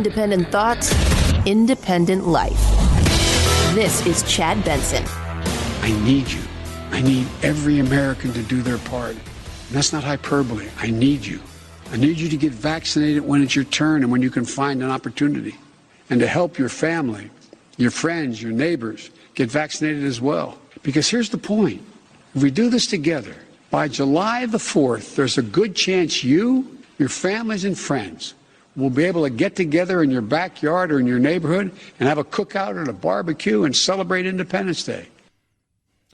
Independent thoughts, independent life. This is Chad Benson. I need you. I need every American to do their part. And that's not hyperbole. I need you. I need you to get vaccinated when it's your turn and when you can find an opportunity. And to help your family, your friends, your neighbors get vaccinated as well. Because here's the point. If we do this together, by July the 4th, there's a good chance you, your families and friends will be able to get together in your backyard or in your neighborhood and have a cookout or a barbecue and celebrate Independence Day.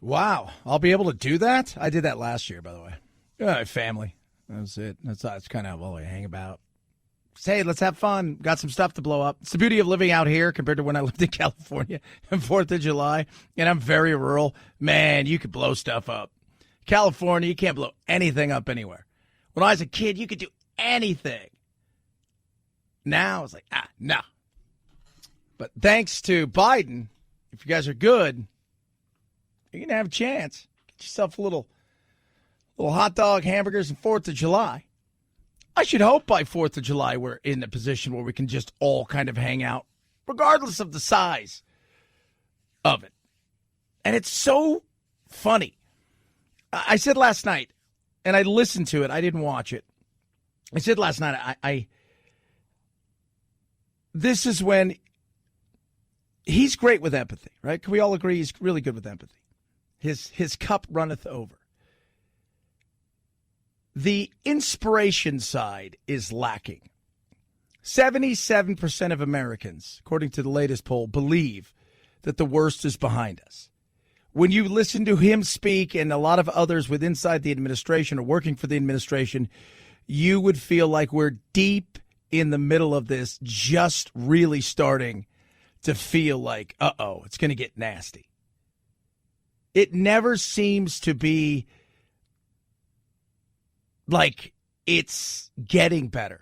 Wow. I'll be able to do that? I did that last year, by the way. Family. That was it. That's kind of all I hang about. Hey, let's have fun. Got some stuff to blow up. It's the beauty of living out here compared to when I lived in California on 4th of July. And I'm very rural. Man, you could blow stuff up. California, you can't blow anything up anywhere. When I was a kid, you could do anything. Now it's like, no. But thanks to Biden, if you guys are good, you're going to have a chance. Get yourself a little hot dog, hamburgers, and 4th of July. I should hope by 4th of July we're in a position where we can just all kind of hang out, regardless of the size of it. And it's so funny. I said last night, and I listened to it. I didn't watch it. I said last night, this is when he's great with empathy, right? Can we all agree he's really good with empathy? His cup runneth over. The inspiration side is lacking. 77% of Americans, according to the latest poll, believe that the worst is behind us. When you listen to him speak and a lot of others with inside the administration or working for the administration, you would feel like we're deep in the middle of this, just really starting to feel like, it's going to get nasty. It never seems to be like it's getting better.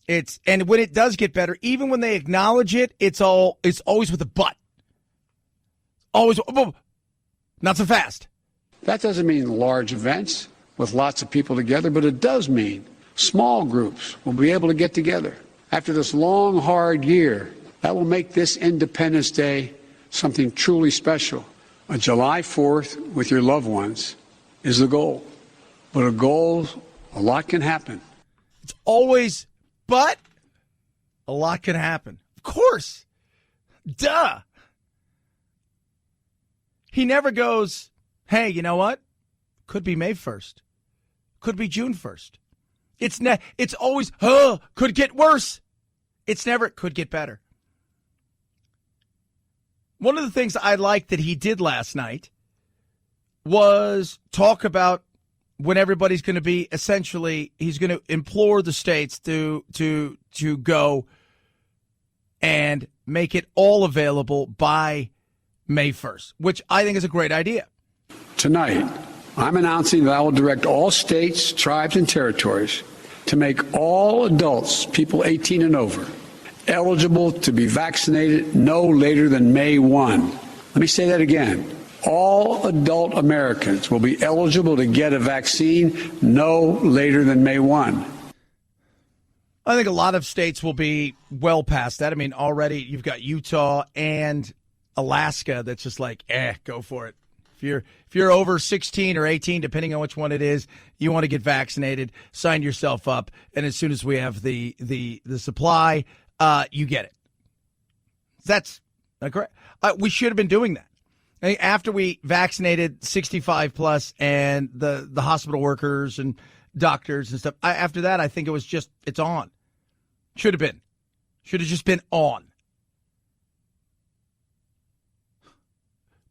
And when it does get better, even when they acknowledge it, it's always with a but. Always, not so fast. That doesn't mean large events with lots of people together, but it does mean small groups will be able to get together. After this long, hard year, that will make this Independence Day something truly special. On July 4th, with your loved ones, is the goal. But a lot can happen. It's always, but a lot can happen. Of course. Duh. He never goes, hey, you know what? Could be May 1st. Could be June 1st. It's always, could get worse. It's never, could get better. One of the things I liked that he did last night was talk about when everybody's going to be essentially, he's going to implore the states to go and make it all available by May 1st, which I think is a great idea. Tonight, I'm announcing that I will direct all states, tribes, and territories to make all adults, people 18 and over, eligible to be vaccinated no later than May 1. Let me say that again. All adult Americans will be eligible to get a vaccine no later than May 1. I think a lot of states will be well past that. I mean, already you've got Utah and Alaska that's just like, go for it. If you're over 16 or 18, depending on which one it is, you want to get vaccinated, sign yourself up, and as soon as we have the supply, you get it. That's correct. We should have been doing that. After we vaccinated 65 plus and the hospital workers and doctors and stuff, after that, I think it was just, it's on. Should have just been on.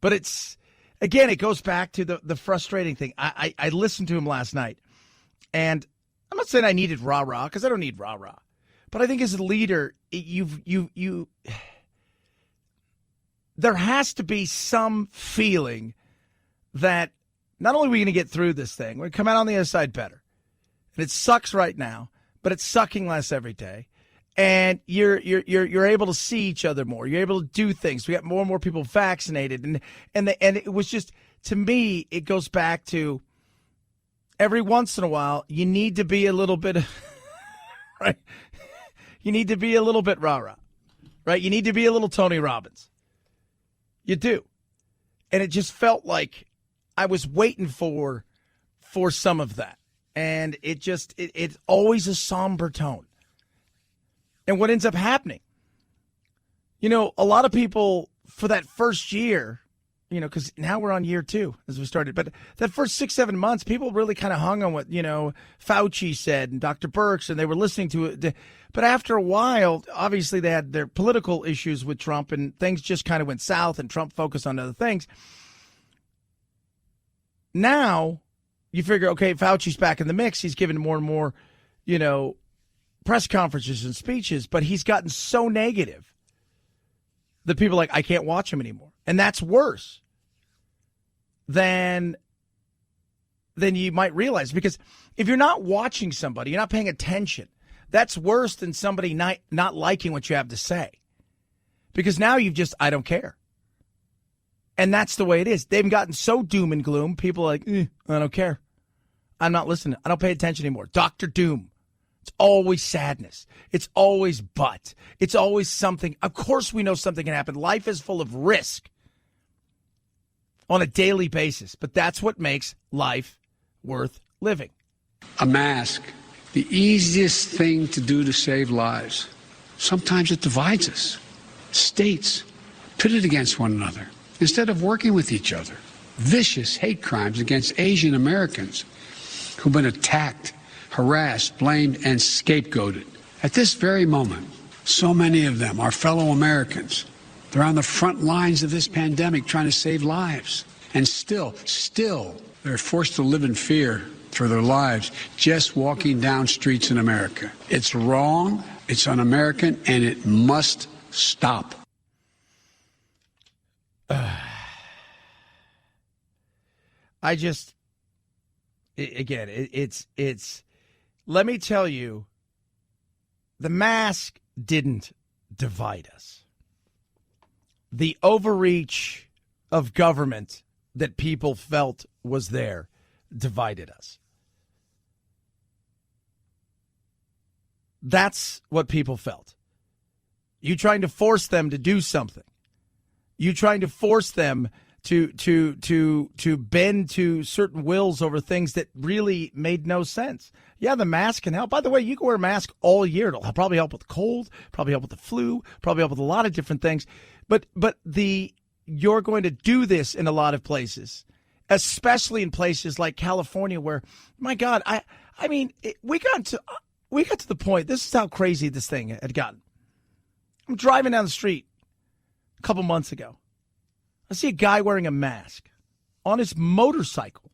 But it's, again, it goes back to the frustrating thing. I listened to him last night, and I'm not saying I needed rah-rah, because I don't need rah-rah. But I think as a leader, there has to be some feeling that not only are we going to get through this thing, we're going to come out on the other side better. And it sucks right now, but it's sucking less every day. And you're able to see each other more. You're able to do things. We got more and more people vaccinated, and it was just, to me, it goes back to every once in a while you need to be a little bit right. You need to be a little bit rah-rah, right? You need to be a little Tony Robbins. You do. And it just felt like I was waiting for some of that. And it's always a somber tone. And what ends up happening, a lot of people for that first year, because now we're on year 2 as we started. But that first 6-7 months, people really kind of hung on what, Fauci said and Dr. Birx, and they were listening to it. But after a while, obviously they had their political issues with Trump, and things just kind of went south, and Trump focused on other things. Now you figure, okay, Fauci's back in the mix. He's given more and more, press conferences and speeches, but he's gotten so negative that people are like, I can't watch him anymore. And that's worse than you might realize. Because if you're not watching somebody, you're not paying attention, that's worse than somebody not liking what you have to say. Because now I don't care. And that's the way it is. They've gotten so doom and gloom, people are like, I don't care. I'm not listening. I don't pay attention anymore. Dr. Doom. It's always sadness. It's always but. It's always something. Of course we know something can happen. Life is full of risk on a daily basis, but that's what makes life worth living. A mask, the easiest thing to do to save lives. Sometimes it divides us. States pitted against one another instead of working with each other. Vicious hate crimes against Asian Americans who've been attacked, harassed, blamed, and scapegoated. At this very moment, so many of them are fellow Americans. They're on the front lines of this pandemic trying to save lives. And still, they're forced to live in fear for their lives just walking down streets in America. It's wrong, it's un-American, and it must stop. It's let me tell you, the mask didn't divide us. The overreach of government that people felt was there divided us. That's what people felt. You trying to force them to do something. You trying to force them to bend to certain wills over things that really made no sense. Yeah, the mask can help. By the way, you can wear a mask all year. It'll probably help with the cold, probably help with the flu, probably help with a lot of different things. But you're going to do this in a lot of places, especially in places like California where, my God, we got to the point. This is how crazy this thing had gotten. I'm driving down the street a couple months ago. I see a guy wearing a mask on his motorcycle,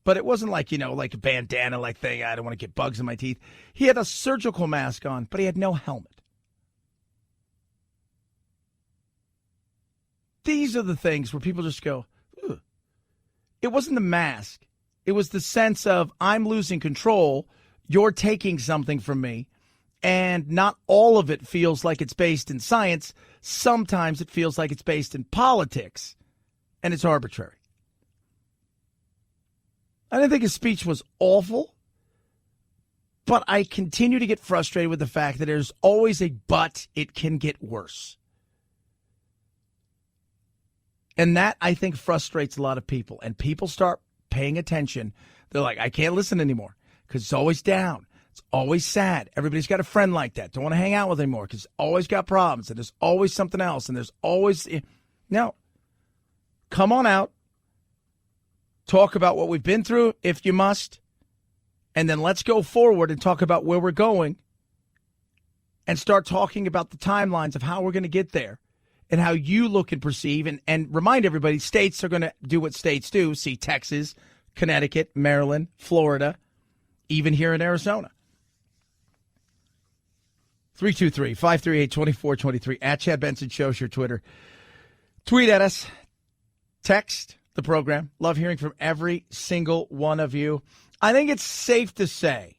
but it wasn't like a bandana thing. I don't want to get bugs in my teeth. He had a surgical mask on, but he had no helmet. These are the things where people just go, ugh. It wasn't the mask. It was the sense of I'm losing control. You're taking something from me. And not all of it feels like it's based in science. Sometimes it feels like it's based in politics, and it's arbitrary. I didn't think his speech was awful, but I continue to get frustrated with the fact that there's always a but it can get worse. And that, I think, frustrates a lot of people. And people start paying attention. They're like, I can't listen anymore because it's always down. It's always sad. Everybody's got a friend like that. Don't want to hang out with anymore because always got problems and there's always something else and there's always no. Come on out. Talk about what we've been through if you must. And then let's go forward and talk about where we're going and start talking about the timelines of how we're going to get there and how you look and perceive and remind everybody states are going to do what states do. See Texas, Connecticut, Maryland, Florida, even here in Arizona. 323-538-2423 at Chad Benson Show's your Twitter. Tweet at us. Text the program. Love hearing from every single one of you. I think it's safe to say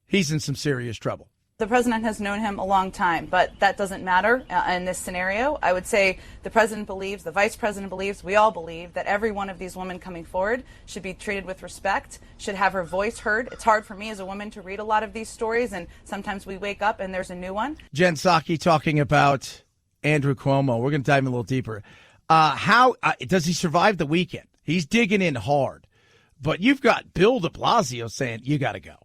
he's in some serious trouble. the president has known him a long time, but that doesn't matter in this scenario. I would say the president believes, the vice president believes, we all believe that every one of these women coming forward should be treated with respect, should have her voice heard. It's hard for me as a woman to read a lot of these stories, and sometimes we wake up and there's a new one. Jen Psaki talking about Andrew Cuomo. We're going to dive in a little deeper. How does he survive the weekend? He's digging in hard. But you've got Bill de Blasio saying, you got to go.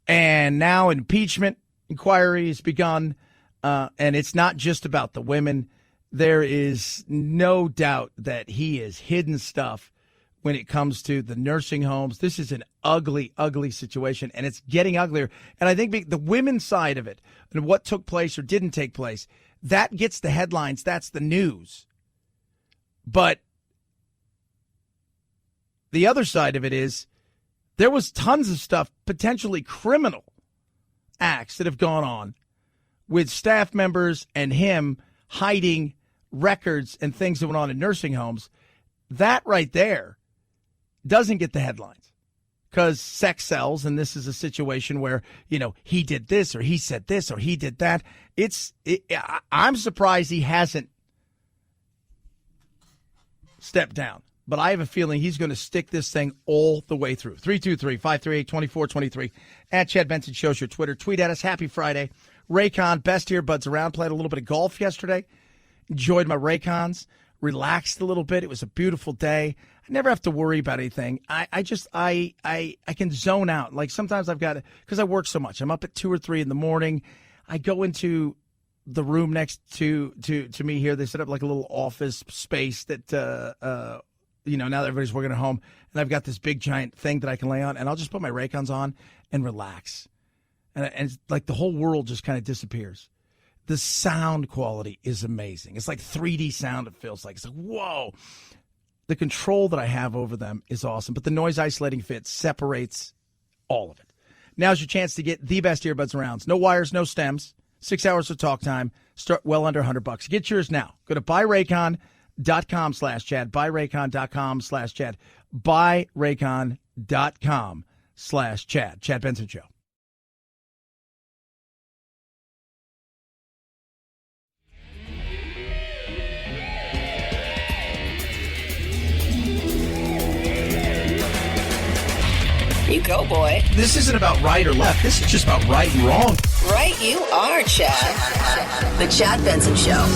And now impeachment inquiry has begun, and it's not just about the women. There is no doubt that he has hidden stuff when it comes to the nursing homes. This is an ugly, ugly situation, and it's getting uglier. And I think the women's side of it and what took place or didn't take place, that gets the headlines. That's the news. But the other side of it is there was tons of stuff, potentially criminal acts that have gone on with staff members and him hiding records and things that went on in nursing homes. That right there doesn't get the headlines because sex sells, and this is a situation where, he did this or he said this or he did that. I'm surprised he hasn't stepped down. But I have a feeling he's going to stick this thing all the way through. 323-538-2423. At Chad Benson Show's your Twitter. Tweet at us. Happy Friday. Raycon, best earbuds around. Played a little bit of golf yesterday. Enjoyed my Raycons. Relaxed a little bit. It was a beautiful day. I never have to worry about anything. I can zone out. Like sometimes I've got to, because I work so much. I'm up at 2 or 3 in the morning. I go into the room next to me here. They set up like a little office space that, now that everybody's working at home, and I've got this big giant thing that I can lay on, and I'll just put my Raycons on and relax. And it's like the whole world just kind of disappears. The sound quality is amazing. It's like 3D sound, it feels like. It's like, whoa. The control that I have over them is awesome, but the noise isolating fit separates all of it. Now's your chance to get the best earbuds around. No wires, no stems, 6 hours of talk time, start well under $100. Get yours now. Go to buyraycon.com/Chad, buyraycon.com/Chad, buyraycon.com/Chad. Chad Benson Show. You go, boy. This isn't about right or left. This is just about right and wrong. Right you are, Chad. The Chad Benson Show.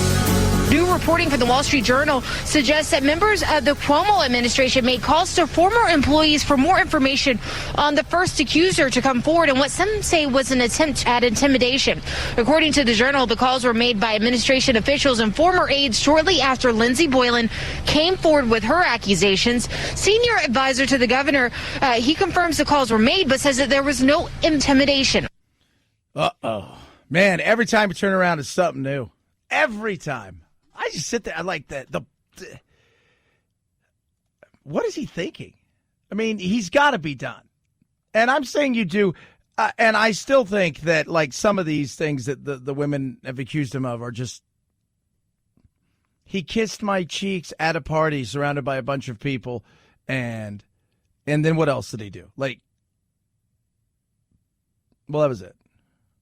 New reporting from the Wall Street Journal suggests that members of the Cuomo administration made calls to former employees for more information on the first accuser to come forward in what some say was an attempt at intimidation. According to the Journal, the calls were made by administration officials and former aides shortly after Lindsey Boylan came forward with her accusations. Senior advisor to the governor, he confirms the calls were made, but says that there was no intimidation. Uh-oh. Man, every time you turn around, it's something new. Every time. I just sit there. I like that. What is he thinking? I mean, he's got to be done. And I'm saying you do. And I still think that, like, some of these things that the women have accused him of are just, he kissed my cheeks at a party surrounded by a bunch of people. And then what else did he do? Like, well, that was it.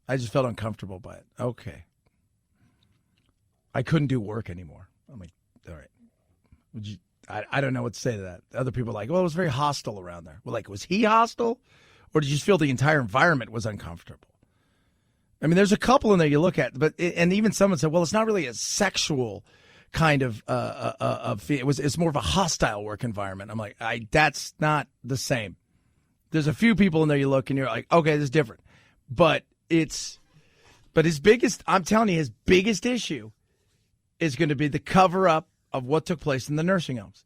I just felt uncomfortable by it. Okay. I couldn't do work anymore. I'm like, all right. Would you? I don't know what to say to that. Other people are like, well, it was very hostile around there. Well, like, was he hostile? Or did you just feel the entire environment was uncomfortable? I mean, there's a couple in there you look at, but and even someone said, well, it's not really a sexual kind of it's more of a hostile work environment. I'm like, that's not the same. There's a few people in there you look and you're like, okay, this is different. But his biggest issue is going to be the cover-up of what took place in the nursing homes.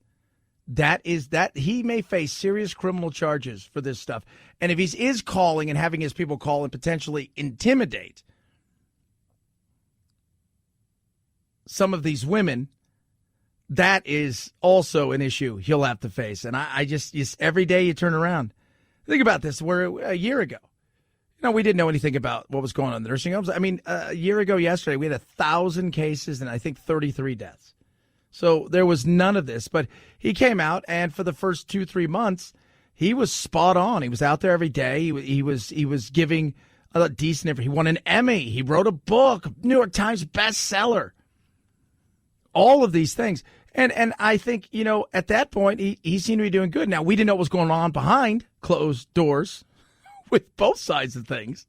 That he may face serious criminal charges for this stuff. And if he is calling and having his people call and potentially intimidate some of these women, that is also an issue he'll have to face. And I just every day you turn around. Think about this. We're a year ago. We didn't know anything about what was going on in the nursing homes. I mean, a year ago yesterday, we had 1,000 cases and I think 33 deaths. So there was none of this. But he came out, and for the first 2-3 months, he was spot on. He was out there every day. He was giving I thought decent. He won an Emmy. He wrote a book, New York Times bestseller. All of these things. And I think, at that point, he seemed to be doing good. Now, we didn't know what was going on behind closed doors with both sides of things,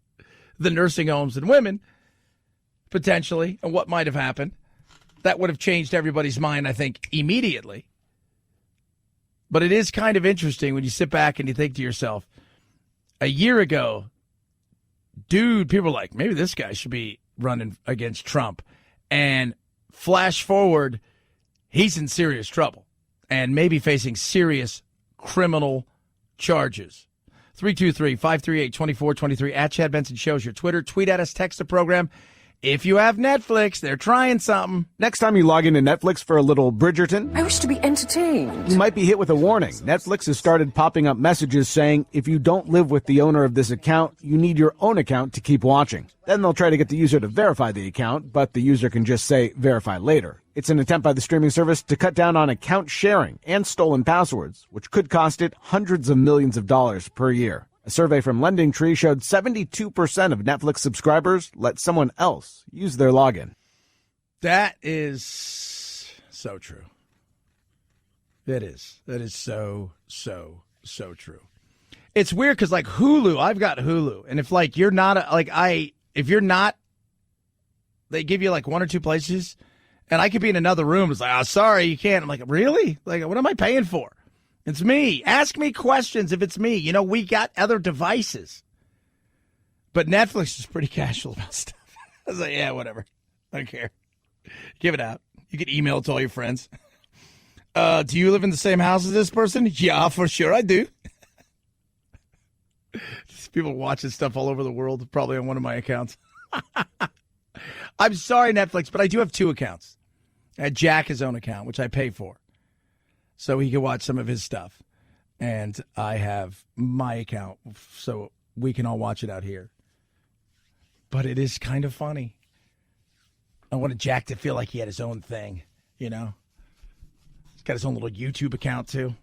the nursing homes and women, potentially, and what might have happened. That would have changed everybody's mind, I think, immediately. But it is kind of interesting when you sit back and you think to yourself, a year ago, dude, people were like, maybe this guy should be running against Trump. And flash forward, he's in serious trouble and maybe facing serious criminal charges. 323-538-2423 at Chad Benson Shows your Twitter. Tweet at us, text the program. If you have Netflix, they're trying something. Next time you log into Netflix for a little Bridgerton, I wish to be entertained. You might be hit with a warning. Netflix has started popping up messages saying if you don't live with the owner of this account, you need your own account to keep watching. Then they'll try to get the user to verify the account, but the user can just say verify later. It's an attempt by the streaming service to cut down on account sharing and stolen passwords, which could cost it hundreds of millions of dollars per year. A survey from LendingTree showed 72% of Netflix subscribers let someone else use their login. That is so true. It is. That is so true. It's weird because, like, Hulu, I've got Hulu. And if, like, you're not, if you're not, they give you, like, one or two places. And I could be in another room. It's like, oh, sorry, you can't. I'm like, really? Like, what am I paying for? It's me. Ask me questions if it's me. We got other devices. But Netflix is pretty casual about stuff. I was like, yeah, whatever. I don't care. Give it out. You can email it to all your friends. Do you live in the same house as this person? Yeah, for sure I do. People watching stuff all over the world, probably on one of my accounts. I'm sorry, Netflix, but I do have two accounts. I had Jack his own account, which I pay for, so he can watch some of his stuff. And I have my account, so we can all watch it out here. But it is kind of funny. I wanted Jack to feel like he had his own thing, He's got his own little YouTube account, too.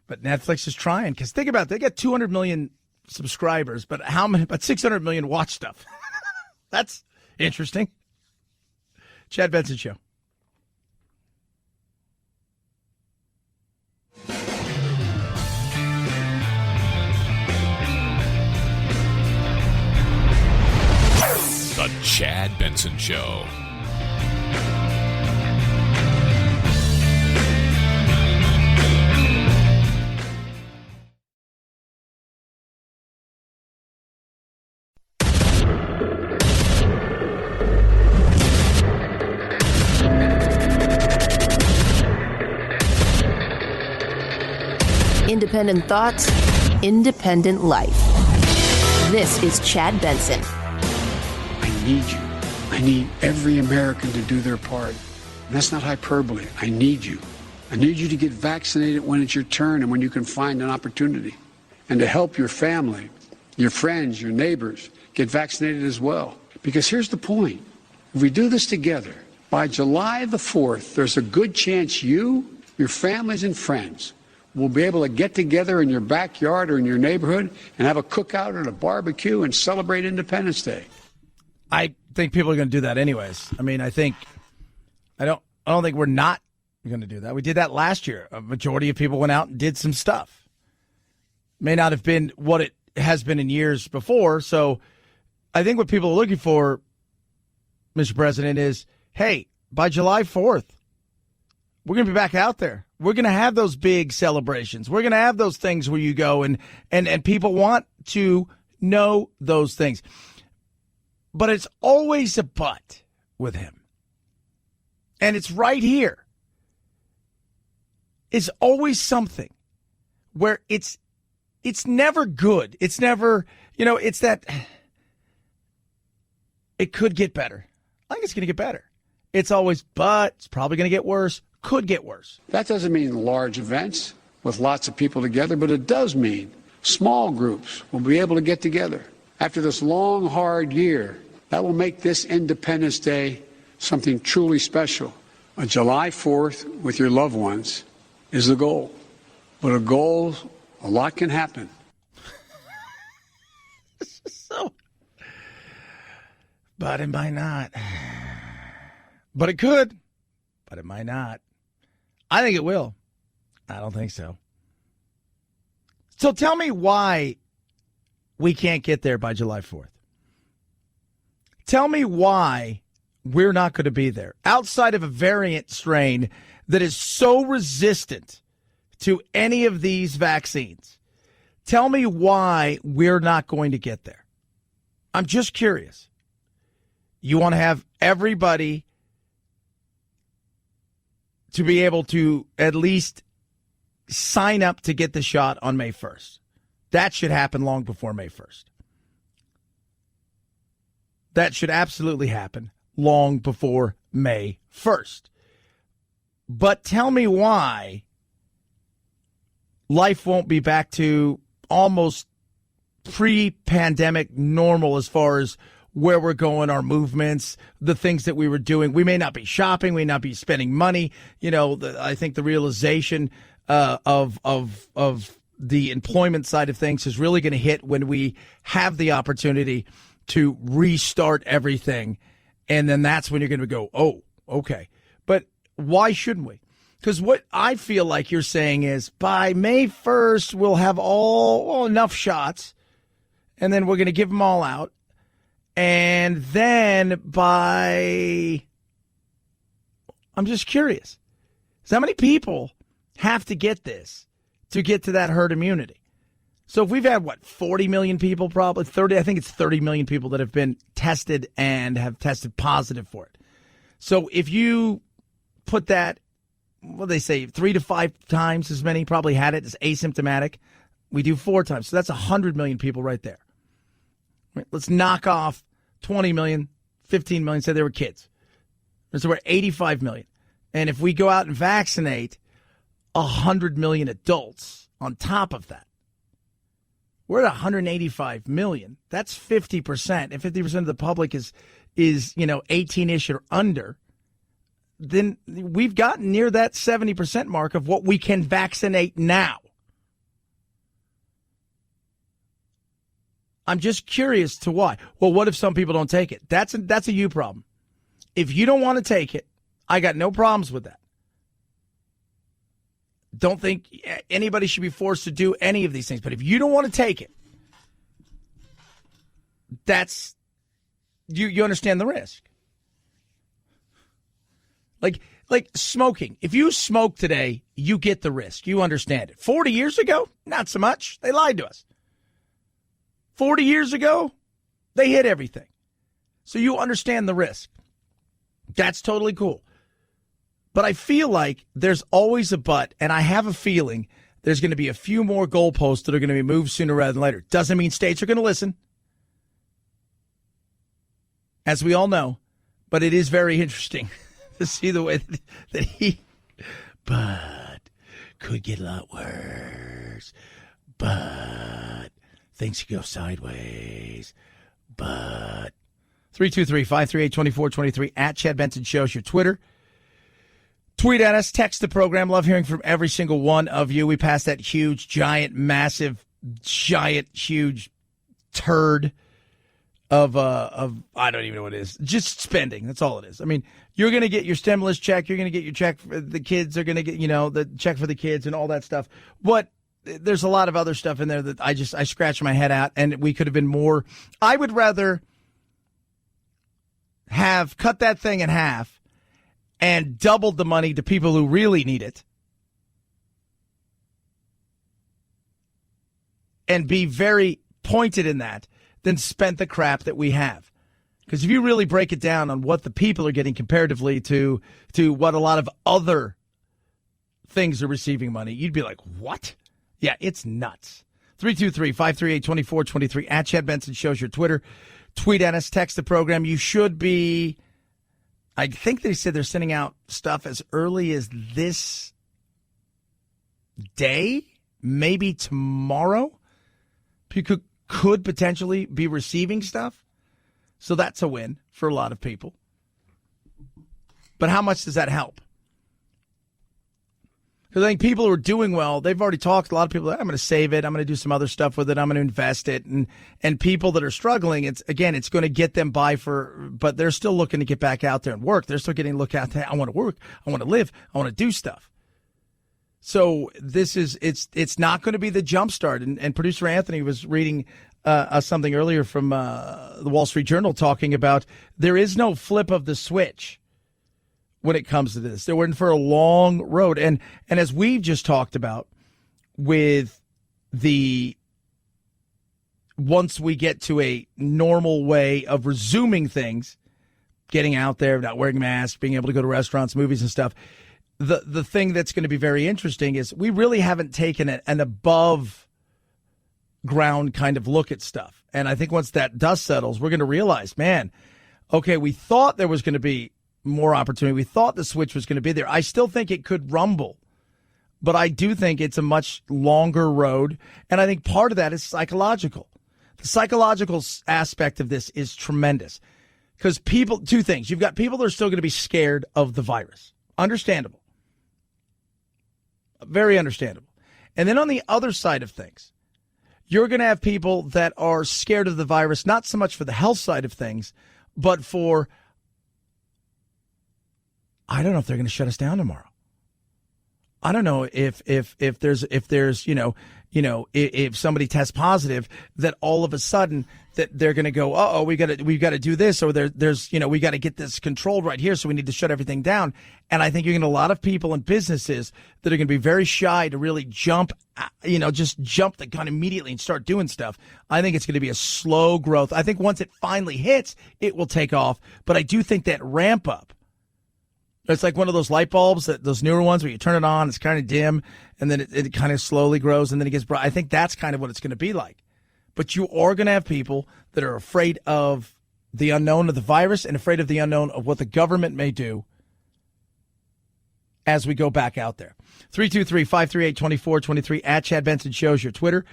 But Netflix is trying, because think about it. They got 200 million subscribers, but how many? About 600 million watch stuff. That's interesting. Chad Benson Show. The Chad Benson Show. Independent thoughts, independent life. This is Chad Benson. I need you. I need every American to do their part. And that's not hyperbole. I need you. I need you to get vaccinated when it's your turn and when you can find an opportunity. And to help your family, your friends, your neighbors get vaccinated as well. Because here's the point. If we do this together, by July the 4th, there's a good chance you, your families and friends will be able to get together in your backyard or in your neighborhood and have a cookout or a barbecue and celebrate Independence Day. I think people are going to do that anyways. I mean, I don't think we're not going to do that. We did that last year. A majority of people went out and did some stuff. May not have been what it has been in years before. So I think what people are looking for, Mr. President, is, hey, by July 4th, we're going to be back out there. We're going to have those big celebrations. We're going to have those things where you go and people want to know those things. But it's always a but with him. And it's right here. It's always something where it's never good. It's never, it's that it could get better. I think it's going to get better. It's always, but it's probably going to get worse. Could get worse. That doesn't mean large events with lots of people together, but it does mean small groups will be able to get together. After this long, hard year, that will make this Independence Day something truly special. A July 4th with your loved ones is the goal. But a lot can happen. But it might not. But it could. But it might not. I think it will. I don't think so. So tell me why we can't get there by July 4th. Tell me why we're not going to be there. Outside of a variant strain that is so resistant to any of these vaccines. Tell me why we're not going to get there. I'm just curious. You want to have everybody to be able to at least sign up to get the shot on May 1st. That should happen long before May 1st. That should absolutely happen long before May 1st. But tell me why life won't be back to almost pre-pandemic normal as far as where we're going, our movements, the things that we were doing. We may not be shopping, we may not be spending money. I think the realization of the employment side of things is really going to hit when we have the opportunity to restart everything. And then that's when you're going to go, oh, okay. But why shouldn't we? Because what I feel like you're saying is by May 1st, we'll have enough shots, and then we're going to give them all out. And then I'm just curious. So how many people have to get this to get to that herd immunity? So if we've had, 40 million people, probably 30, I think it's 30 million people that have been tested and have tested positive for it. So if you put that, they say 3 to 5 times as many probably had it as asymptomatic. We do 4 times. So that's 100 million people right there. Right, let's knock off 20 million, 15 million, say they were kids. So we're 85 million. And if we go out and vaccinate 100 million adults on top of that, we're at 185 million. That's 50%. And 50% of the public is 18-ish or under. Then we've gotten near that 70% mark of what we can vaccinate now. I'm just curious to why. Well, what if some people don't take it? That's a you problem. If you don't want to take it, I got no problems with that. Don't think anybody should be forced to do any of these things. But if you don't want to take it, that's you understand the risk. Like smoking. If you smoke today, you get the risk. You understand it. 40 years ago, not so much. They lied to us. 40 years ago, they hid everything. So you understand the risk. That's totally cool. But I feel like there's always a but, and I have a feeling there's going to be a few more goalposts that are going to be moved sooner rather than later. Doesn't mean states are going to listen, as we all know, but it is very interesting to see the way that but could get a lot worse, but things could go sideways, but 323-538-2423 at Chad Benson Show's your Twitter. Tweet at us, text the program. Love hearing from every single one of you. We passed that huge, giant, massive, huge turd of I don't even know what it is. Just spending. That's all it is. I mean, you're going to get your stimulus check. You're going to get your check. The kids are going to get, the check for the kids and all that stuff. But there's a lot of other stuff in there that I scratch my head at, and we could have been more. I would rather have cut that thing in half and doubled the money to people who really need it and be very pointed in that than spent the crap that we have. Because if you really break it down on what the people are getting comparatively to what a lot of other things are receiving money, you'd be like, what? Yeah, it's nuts. 323-538-2423 at Chad Benson Show's your Twitter. Tweet at us, text the program. You should be, I think they said they're sending out stuff as early as this day, maybe tomorrow. People could potentially be receiving stuff. So that's a win for a lot of people. But how much does that help? Because I think people who are doing well, they've already talked. A lot of people, I'm going to save it. I'm going to do some other stuff with it. I'm going to invest it. And people that are struggling, it's going to get them by but they're still looking to get back out there and work. They're still getting a look out there. I want to work. I want to live. I want to do stuff. So it's not going to be the jumpstart. And producer Anthony was reading something earlier from the Wall Street Journal talking about there is no flip of the switch when it comes to this. They're waiting for a long road. And as we've just talked about with once we get to a normal way of resuming things, getting out there, not wearing masks, being able to go to restaurants, movies and stuff, the thing that's going to be very interesting is we really haven't taken an above ground kind of look at stuff. And I think once that dust settles, we're going to realize, man, okay, we thought there was going to be more opportunity. We thought the switch was going to be there. I still think it could rumble, but I do think it's a much longer road. And I think part of that is psychological. The psychological aspect of this is tremendous because two things. You've got people that are still going to be scared of the virus. Understandable. Very understandable. And then on the other side of things, you're going to have people that are scared of the virus, not so much for the health side of things, but for, I don't know if they're going to shut us down tomorrow. I don't know if there's if somebody tests positive, that all of a sudden that they're going to go, we've got to do this, or there's we got to get this controlled right here, so we need to shut everything down. And I think you're going to a lot of people and businesses that are going to be very shy to really jump the gun immediately and start doing stuff. I think it's going to be a slow growth. I think once it finally hits, it will take off. But I do think that ramp up. It's like one of those light bulbs, those newer ones where you turn it on, it's kind of dim, and then it kind of slowly grows, and then it gets bright. I think that's kind of what it's going to be like. But you are going to have people that are afraid of the unknown of the virus and afraid of the unknown of what the government may do as we go back out there. 323-538-2423 at Chad Benson Show's your Twitter.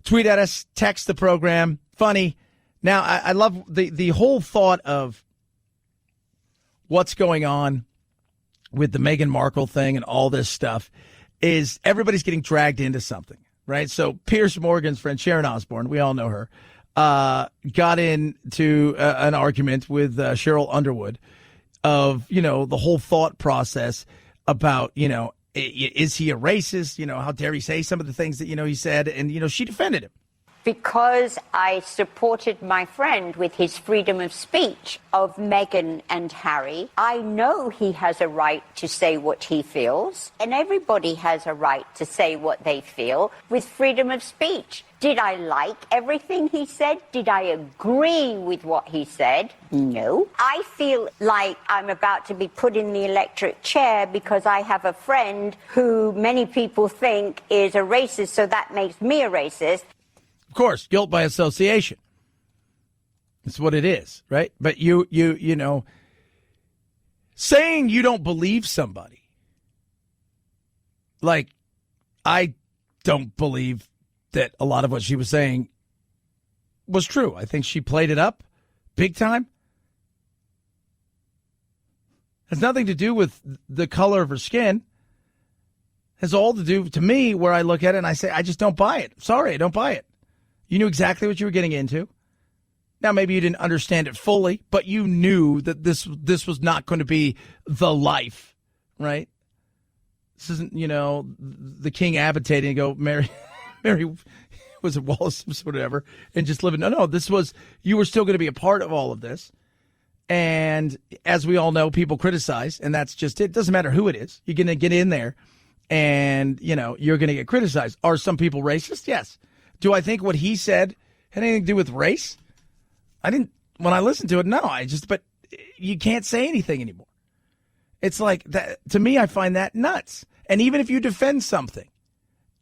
Tweet at us, text the program. Funny. Now, I love the whole thought of what's going on with the Meghan Markle thing and all this stuff is everybody's getting dragged into something, right? So Piers Morgan's friend, Sharon Osbourne, we all know her, got into an argument with Cheryl Underwood of, the whole thought process about, is he a racist? How dare he say some of the things that, he said? And, she defended him. Because I supported my friend with his freedom of speech of Meghan and Harry. I know he has a right to say what he feels, and everybody has a right to say what they feel with freedom of speech. Did I like everything he said? Did I agree with what he said? No. I feel like I'm about to be put in the electric chair because I have a friend who many people think is a racist, so that makes me a racist. Of course, guilt by association. That's what it is, right? But you saying you don't believe somebody, like I don't believe that a lot of what she was saying was true. I think she played it up big time. Has nothing to do with the color of her skin. Has all to do, to me, where I look at it and I say, I just don't buy it. Sorry, I don't buy it. You knew exactly what you were getting into. Now, maybe you didn't understand it fully, but you knew that this was not going to be the life, right? This isn't, the king abdicating and go, Mary was it Wallace, whatever, and just living. No, you were still going to be a part of all of this. And as we all know, people criticize, and that's just it. It doesn't matter who it is. You're going to get in there, and, you're going to get criticized. Are some people racist? Yes. Do I think what he said had anything to do with race? I didn't, when I listened to it, no, but you can't say anything anymore. It's like that. To me, I find that nuts. And even if you defend something,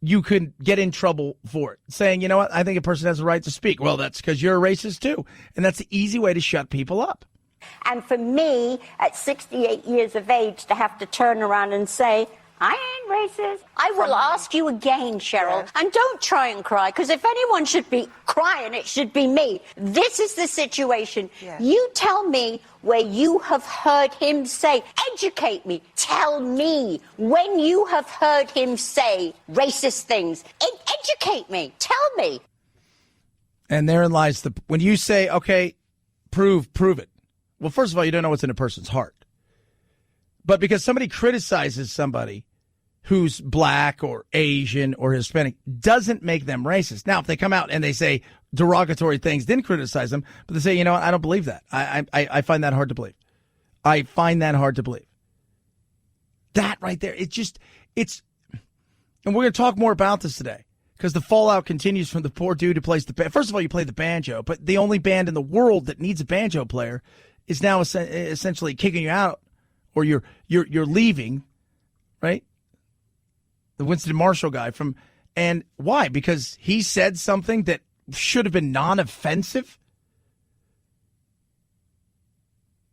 you could get in trouble for it. Saying, you know what, I think a person has a right to speak. Well, that's because you're a racist too. And that's the easy way to shut people up. And for me, at 68 years of age, to have to turn around and say, I ain't racist? I will ask you again, Cheryl, and don't try and cry, because if anyone should be crying, it should be me. This is the situation. You tell me where you have heard him say, educate me, tell me when you have heard him say racist things. Educate me, tell me. And therein lies when you say, okay, prove it. Well, first of all, you don't know what's in a person's heart. But because somebody criticizes somebody who's black or Asian or Hispanic doesn't make them racist. Now, if they come out and they say derogatory things, then criticize them, but they say, you know what, I don't believe that. I find that hard to believe. I find that hard to believe. That right there, and we're going to talk more about this today because the fallout continues from the poor dude who plays the First of all, you play the banjo, but the only band in the world that needs a banjo player is now essentially kicking you out, or you're leaving, right? The Winston Marshall guy and why? Because he said something that should have been non-offensive.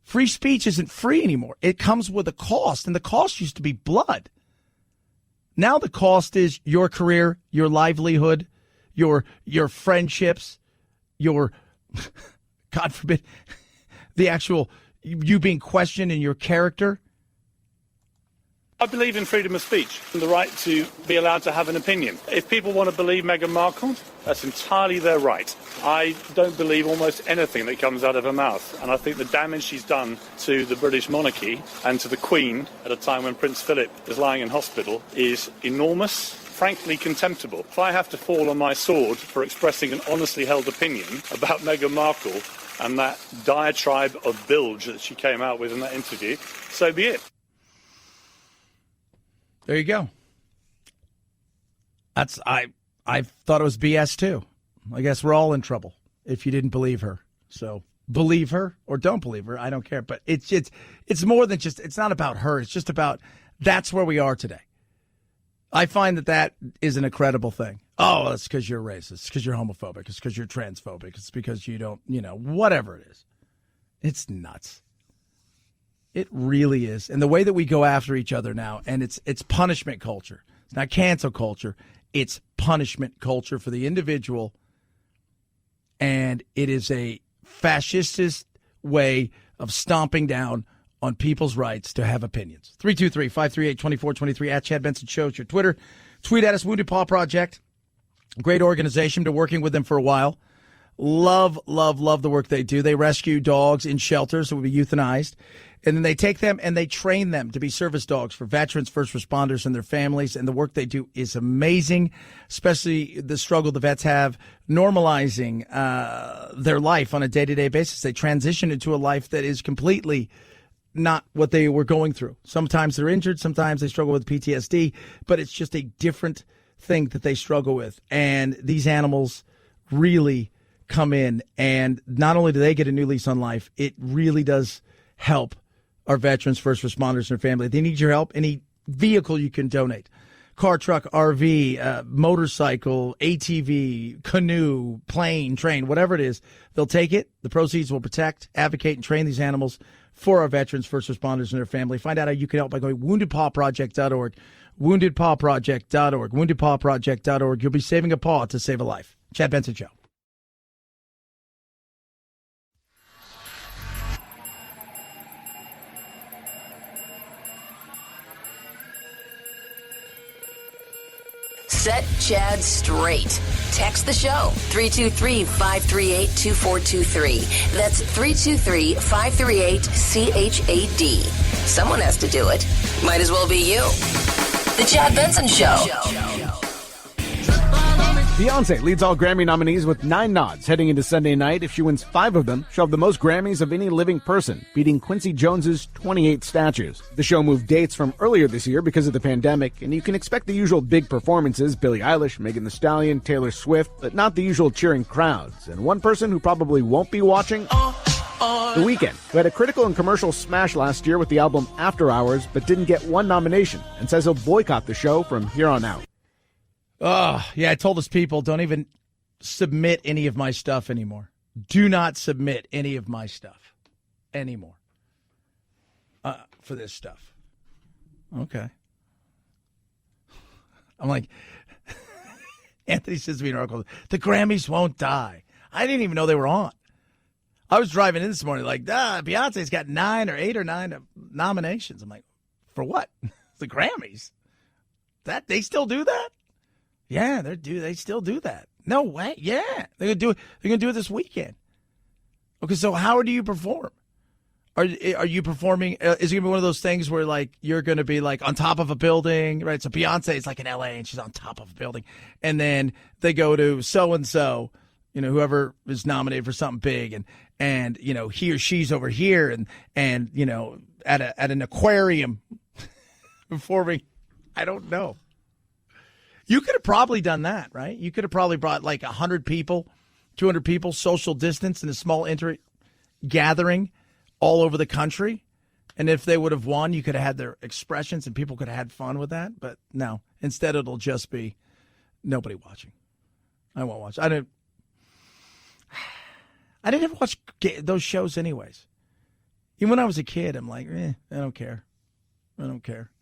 Free speech isn't free anymore. It comes with a cost, and the cost used to be blood. Now the cost is your career, your livelihood, your friendships, your, God forbid, the actual you being questioned in your character. I believe in freedom of speech and the right to be allowed to have an opinion. If people want to believe Meghan Markle, that's entirely their right. I don't believe almost anything that comes out of her mouth, and I think the damage she's done to the British monarchy and to the Queen at a time when Prince Philip is lying in hospital is enormous, frankly contemptible. If I have to fall on my sword for expressing an honestly held opinion about Meghan Markle and that diatribe of bilge that she came out with in that interview, so be it. There you go. I thought it was BS too. I guess we're all in trouble if you didn't believe her. So believe her or don't believe her, I don't care. But it's more than just, it's not about her. It's just about, that's where we are today. I find that is an incredible thing. Oh, it's because you're racist. It's because you're homophobic. It's because you're transphobic. It's because you don't, whatever it is. It's nuts. It really is. And the way that we go after each other now, and it's punishment culture. It's not cancel culture. It's punishment culture for the individual. And it is a fascist way of stomping down on people's rights to have opinions. 323-538-2423 at Chad Benson Show. It's your Twitter. Tweet at us, Wounded Paw Project. Great organization. Been working with them for a while. Love the work they do. They rescue dogs in shelters that would be euthanized. And then they take them and they train them to be service dogs for veterans, first responders, and their families. And the work they do is amazing, especially the struggle the vets have normalizing their life on a day-to-day basis. They transition into a life that is completely not what they were going through. Sometimes they're injured. Sometimes they struggle with PTSD. But it's just a different thing that they struggle with. And these animals really come in. And not only do they get a new lease on life, it really does help our veterans, first responders, and their family. They need your help. Any vehicle you can donate. Car, truck, RV, motorcycle, ATV, canoe, plane, train, whatever it is, they'll take it. The proceeds will protect, advocate, and train these animals for our veterans, first responders, and their family. Find out how you can help by going woundedpawproject.org, woundedpawproject.org, woundedpawproject.org. You'll be saving a paw to save a life. Chad Benson Show. Set Chad straight. Text the show, 323-538-2423. That's 323-538-CHAD. Someone has to do it. Might as well be you. The Chad Benson Show. Beyonce leads all Grammy nominees with 9 nods heading into Sunday night. If she wins 5 of them, she'll have the most Grammys of any living person, beating Quincy Jones's 28 statues. The show moved dates from earlier this year because of the pandemic, and you can expect the usual big performances, Billie Eilish, Megan Thee Stallion, Taylor Swift, but not the usual cheering crowds. And one person who probably won't be watching? The Weeknd, who had a critical and commercial smash last year with the album After Hours, but didn't get 1 nomination, and says he'll boycott the show from here on out. Yeah, I told his people, don't even submit any of my stuff anymore. Do not submit any of my stuff anymore for this stuff. Okay. I'm like, Anthony says to me in an article, the Grammys won't die. I didn't even know they were on. I was driving in this morning like, Beyonce's got 8 or 9 nominations. I'm like, for what? The Grammys? That they still do that? Yeah, they still do that. No way. Yeah, they're gonna do it this weekend. Okay, so how do you perform? Are you performing? Is it gonna be one of those things where like you're gonna be like on top of a building, right? So Beyonce is like in LA and she's on top of a building, and then they go to so and so, whoever is nominated for something big, and he or she's over here, and at an aquarium performing. I don't know. You could have probably done that, right? You could have probably brought like 100 people, 200 people, social distance in a small gathering all over the country. And if they would have won, you could have had their expressions and people could have had fun with that. But no, instead it'll just be nobody watching. I won't watch. I didn't ever watch those shows anyways. Even when I was a kid, I'm like, I don't care. I don't care.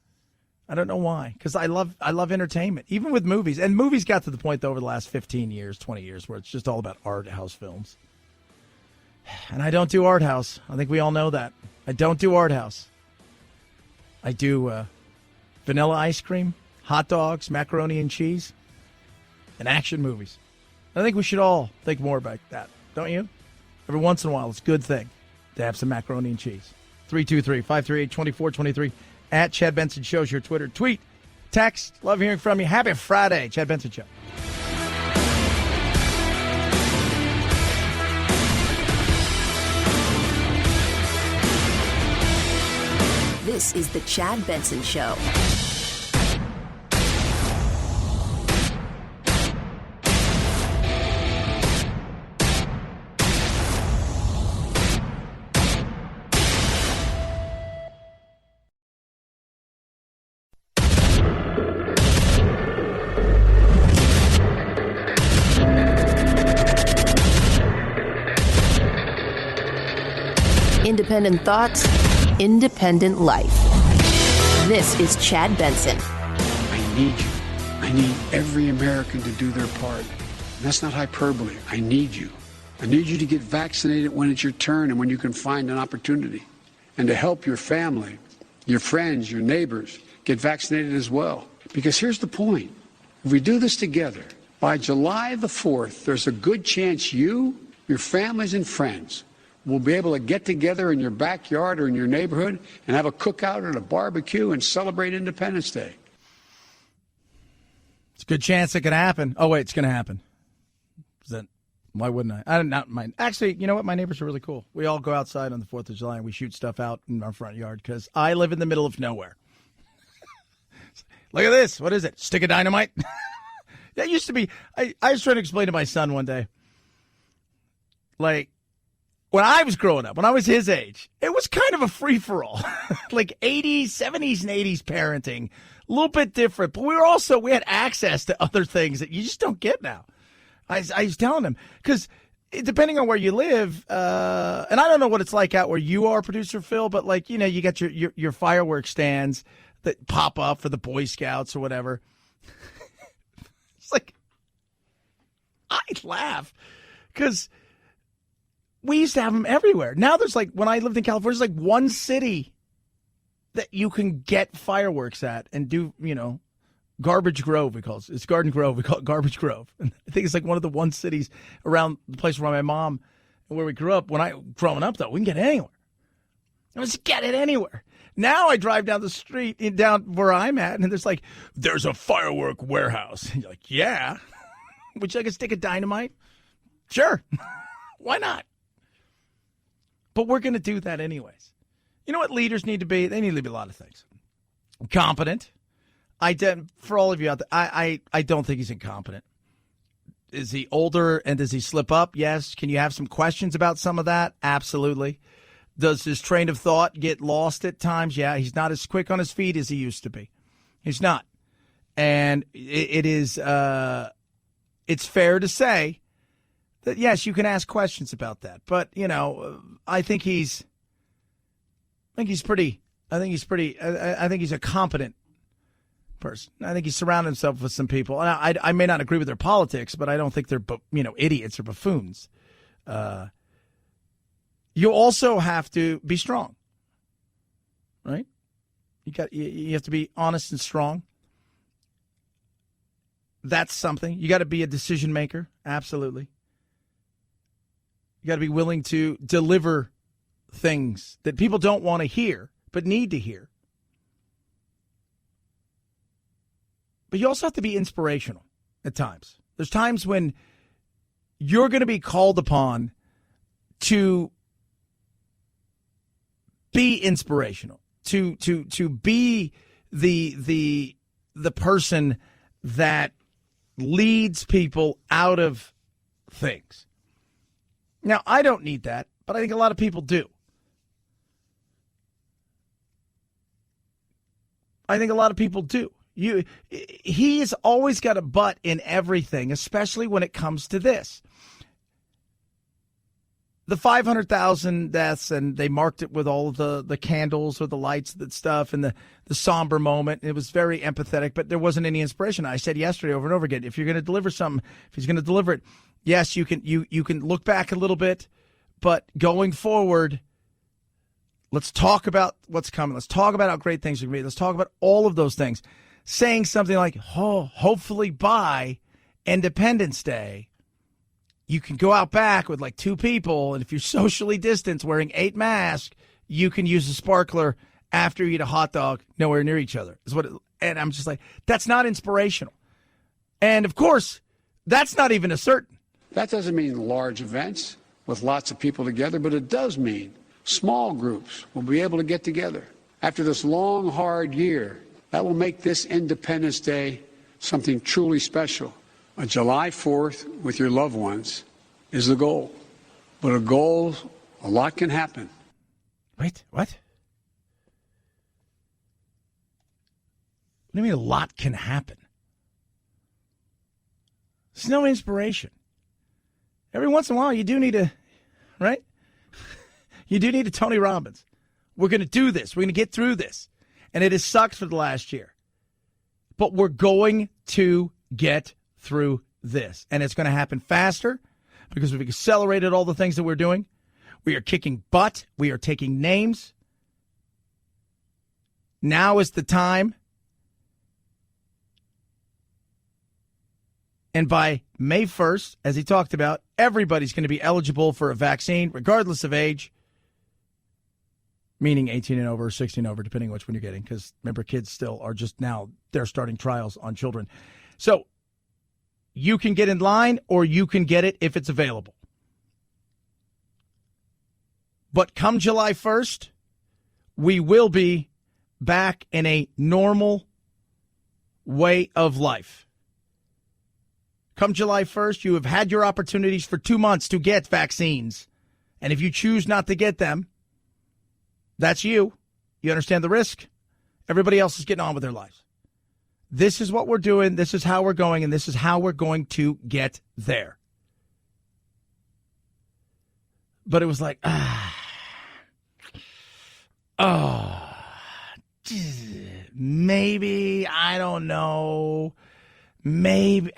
I don't know why, because I love entertainment, even with movies. And movies got to the point, though, over the last 15 years, 20 years, where it's just all about art house films. And I don't do art house. I think we all know that. I don't do art house. I do vanilla ice cream, hot dogs, macaroni and cheese, and action movies. I think we should all think more about that, don't you? Every once in a while, it's a good thing to have some macaroni and cheese. 323-538-2423. At Chad Benson Show's your Twitter. Tweet, text. Love hearing from you. Happy Friday. Chad Benson Show. This is the Chad Benson Show. Independent thoughts, independent life. This is Chad Benson. I need you. I need every American to do their part. And that's not hyperbole. I need you. I need you to get vaccinated when it's your turn and when you can find an opportunity. And to help your family, your friends, your neighbors get vaccinated as well. Because here's the point. If we do this together, by July the 4th, there's a good chance you, your families and friends will be able to get together in your backyard or in your neighborhood and have a cookout or a barbecue and celebrate Independence Day. It's a good chance it could happen. Oh, wait, it's going to happen. Why wouldn't I? I don't mind. Actually, you know what? My neighbors are really cool. We all go outside on the 4th of July and we shoot stuff out in our front yard because I live in the middle of nowhere. Look at this. What is it? Stick of dynamite? That used to be. I was trying to explain to my son one day. Like, when I was growing up, when I was his age, it was kind of a free-for-all. Like 80s, 70s, and 80s parenting. A little bit different. But we had access to other things that you just don't get now. I was telling him, because depending on where you live, and I don't know what it's like out where you are, Producer Phil, but like, you got your fireworks stands that pop up for the Boy Scouts or whatever. It's like, I laugh because we used to have them everywhere. Now there's like, when I lived in California, there's like one city that you can get fireworks at and do, Garbage Grove, we call it. It's Garden Grove. We call it Garbage Grove. And I think it's like one of the one cities around the place where my mom, where we grew up. Growing up, though, we can get it anywhere. Let's get it anywhere. Now I drive down the street, down where I'm at, and there's a firework warehouse. And you're like, yeah. Would you like a stick of dynamite? Sure. Why not? But we're going to do that anyways. You know what leaders need to be? They need to be a lot of things. Competent. For all of you out there, I don't think he's incompetent. Is he older and does he slip up? Yes. Can you have some questions about some of that? Absolutely. Does his train of thought get lost at times? Yeah. He's not as quick on his feet as he used to be. He's not. And it's fair to say that, yes, you can ask questions about that. But, I think he's a competent person. I think he surrounded himself with some people. And I may not agree with their politics, but I don't think they're idiots or buffoons. You also have to be strong, right? You have to be honest and strong. That's something. You got to be a decision maker. Absolutely. You got to be willing to deliver things that people don't want to hear, but need to hear. But you also have to be inspirational at times. There's times when you're going to be called upon to be inspirational, to be the person that leads people out of things. Now, I don't need that, but I think a lot of people do. I think a lot of people do. He's always got a butt in everything, especially when it comes to this. The 500,000 deaths, and they marked it with all of the candles or the lights, that stuff, and the somber moment. It was very empathetic, but there wasn't any inspiration. I said yesterday over and over again, if you're going to deliver something, if he's going to deliver it, yes, you can look back a little bit, but going forward, let's talk about what's coming. Let's talk about how great things are going to be. Let's talk about all of those things. Saying something like, hopefully by Independence Day, you can go out back with like 2 people, and if you're socially distanced wearing 8 masks, you can use a sparkler after you eat a hot dog nowhere near each other. And I'm just like, that's not inspirational. And of course, that's not even a certain. That doesn't mean large events with lots of people together, but it does mean small groups will be able to get together. After this long, hard year, that will make this Independence Day something truly special. A July 4th with your loved ones is the goal. But a lot can happen. Wait, what? What do you mean a lot can happen? There's no inspiration. Every once in a while, you do need right? You do need a Tony Robbins. We're going to do this. We're going to get through this. And it has sucked for the last year. But we're going to get through this. And it's going to happen faster because we've accelerated all the things that we're doing. We are kicking butt. We are taking names. Now is the time. And by May 1st, as he talked about, everybody's going to be eligible for a vaccine, regardless of age. Meaning 18 and over or 16 and over, depending on which one you're getting. Because remember, kids still are just now, they're starting trials on children. So you can get in line or you can get it if it's available. But come July 1st, we will be back in a normal way of life. Come July 1st, you have had your opportunities for 2 months to get vaccines. And if you choose not to get them, that's you. You understand the risk? Everybody else is getting on with their lives. This is what we're doing. This is how we're going, and this is how we're going to get there. But it was like, maybe, I don't know. Maybe,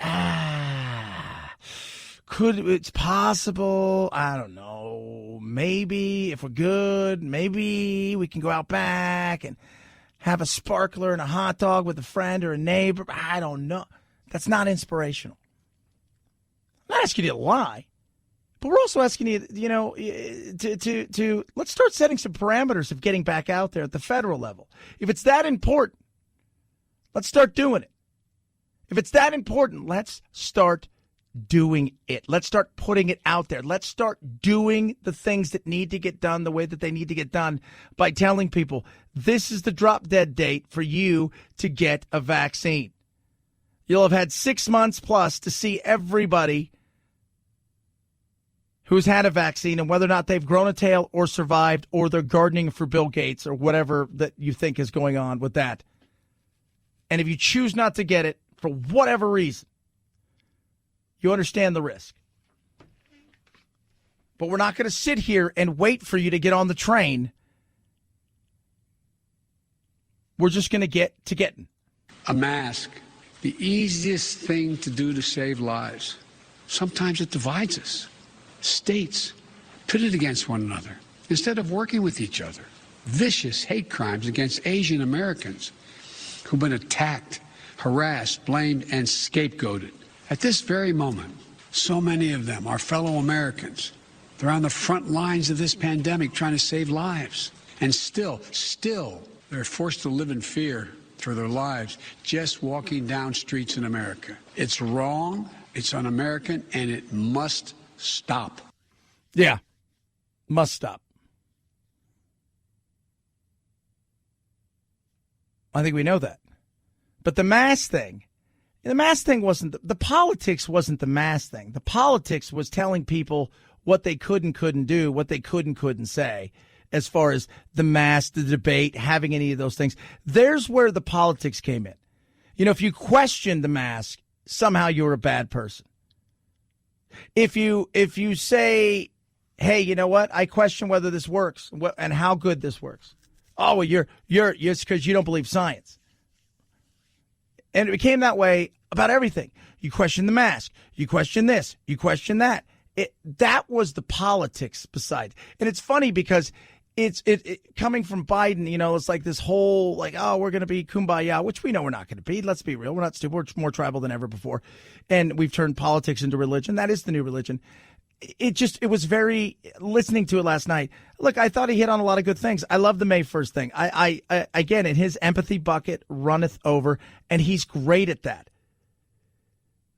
it's possible. I don't know. Maybe if we're good, maybe we can go out back and have a sparkler and a hot dog with a friend or a neighbor. I don't know. That's not inspirational. I'm not asking you to lie, but we're also asking you, to let's start setting some parameters of getting back out there at the federal level. If it's that important, let's start doing it. If it's that important, let's start doing it. Let's start putting it out there. Let's start doing the things that need to get done the way that they need to get done by telling people this is the drop dead date for you to get a vaccine. You'll have had 6 months plus to see everybody who's had a vaccine and whether or not they've grown a tail or survived or they're gardening for Bill Gates or whatever that you think is going on with that. And if you choose not to get it for whatever reason, you understand the risk. But we're not going to sit here and wait for you to get on the train. We're just going to get to getting. A mask, the easiest thing to do to save lives. Sometimes it divides us. States pitted against one another instead of working with each other. Vicious hate crimes against Asian Americans who've been attacked, harassed, blamed, and scapegoated. At this very moment, so many of them are fellow Americans. They're on the front lines of this pandemic trying to save lives. And still, they're forced to live in fear for their lives just walking down streets in America. It's wrong, it's un-American, and it must stop. Yeah, must stop. I think we know that. But the mask thing wasn't, the politics wasn't the mask thing. The politics was telling people what they could and couldn't do, what they could and couldn't say, as far as the mask, the debate, having any of those things. There's where the politics came in. You know, if you question the mask, somehow you're a bad person. If you say, hey, you know what? I question whether this works and how good this works. Oh, well, it's because you don't believe science. And it became that way about everything. You question the mask. You question this. You question that. That was the politics beside. And it's funny because it's coming from Biden, you know, it's like this whole, like, oh, we're going to be kumbaya, which we know we're not going to be. Let's be real. We're not stupid. We're more tribal than ever before. And we've turned politics into religion. That is the new religion. It was very, listening to it last night. Look, I thought he hit on a lot of good things. I love the May 1st thing. I again, in his empathy bucket runneth over, and he's great at that.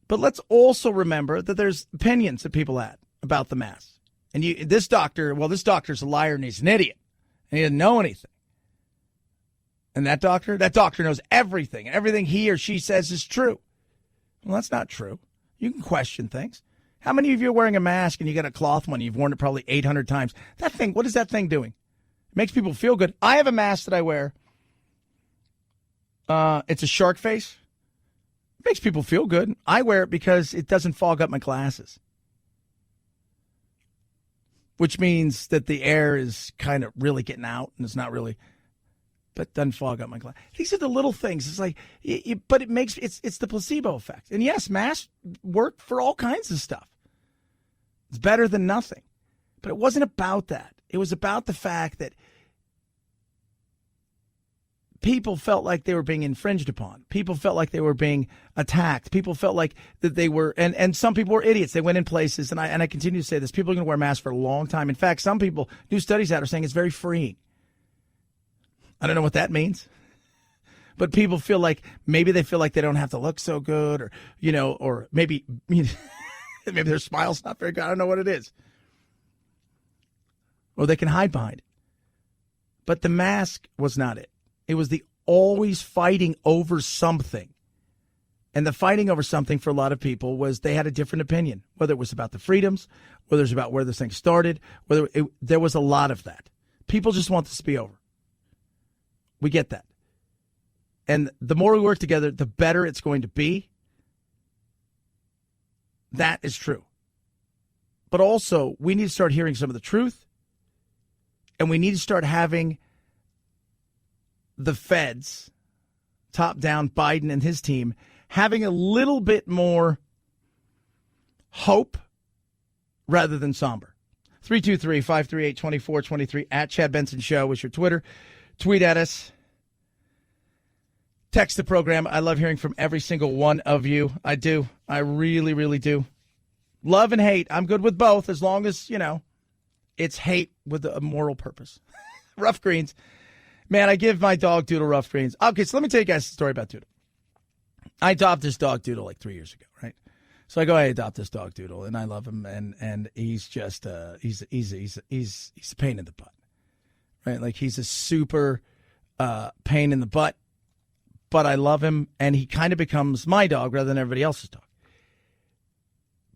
But let's also remember that there's opinions that people had about the mask. And this doctor's a liar and he's an idiot. And he doesn't know anything. And that doctor knows everything. And everything he or she says is true. Well, that's not true. You can question things. How many of you are wearing a mask and you got a cloth one? You've worn it probably 800 times. That thing, what is that thing doing? It makes people feel good. I have a mask that I wear. It's a shark face. It makes people feel good. I wear it because it doesn't fog up my glasses. Which means that the air is kind of really getting out and it's not really, but doesn't fog up my glass. These are the little things. It's like, but it makes, it's the placebo effect. And yes, masks work for all kinds of stuff. It's better than nothing. But it wasn't about that. It was about the fact that people felt like they were being infringed upon. People felt like they were being attacked. People felt like that they were, and some people were idiots. They went in places, and I continue to say this, people are going to wear masks for a long time. In fact, some people, new studies out are saying it's very freeing. I don't know what that means. But people feel like, maybe they feel like they don't have to look so good, or, you know, or maybe their smile's not very good. I don't know what it is. Or they can hide behind it. But the mask was not it. It was the always fighting over something. And the fighting over something for a lot of people was they had a different opinion, whether it was about the freedoms, whether it was about where this thing started, there was a lot of that. People just want this to be over. We get that. And the more we work together, the better it's going to be. That is true. But also, we need to start hearing some of the truth. And we need to start having the feds, top down, Biden and his team, having a little bit more hope rather than somber. 323-538-2423 at Chad Benson Show is your Twitter. Tweet at us. Text the program. I love hearing from every single one of you. I do. I really, really do. Love and hate. I'm good with both as long as, you know, it's hate with a moral purpose. Rough Greens. Man, I give my dog Doodle rough greens. Okay, so let me tell you guys a story about Doodle. I adopted this dog Doodle like 3 years ago, right? So I go, I adopt this dog Doodle, and I love him, and he's just he's a pain in the butt, right? Like he's a super pain in the butt, but I love him, and he kind of becomes my dog rather than everybody else's dog.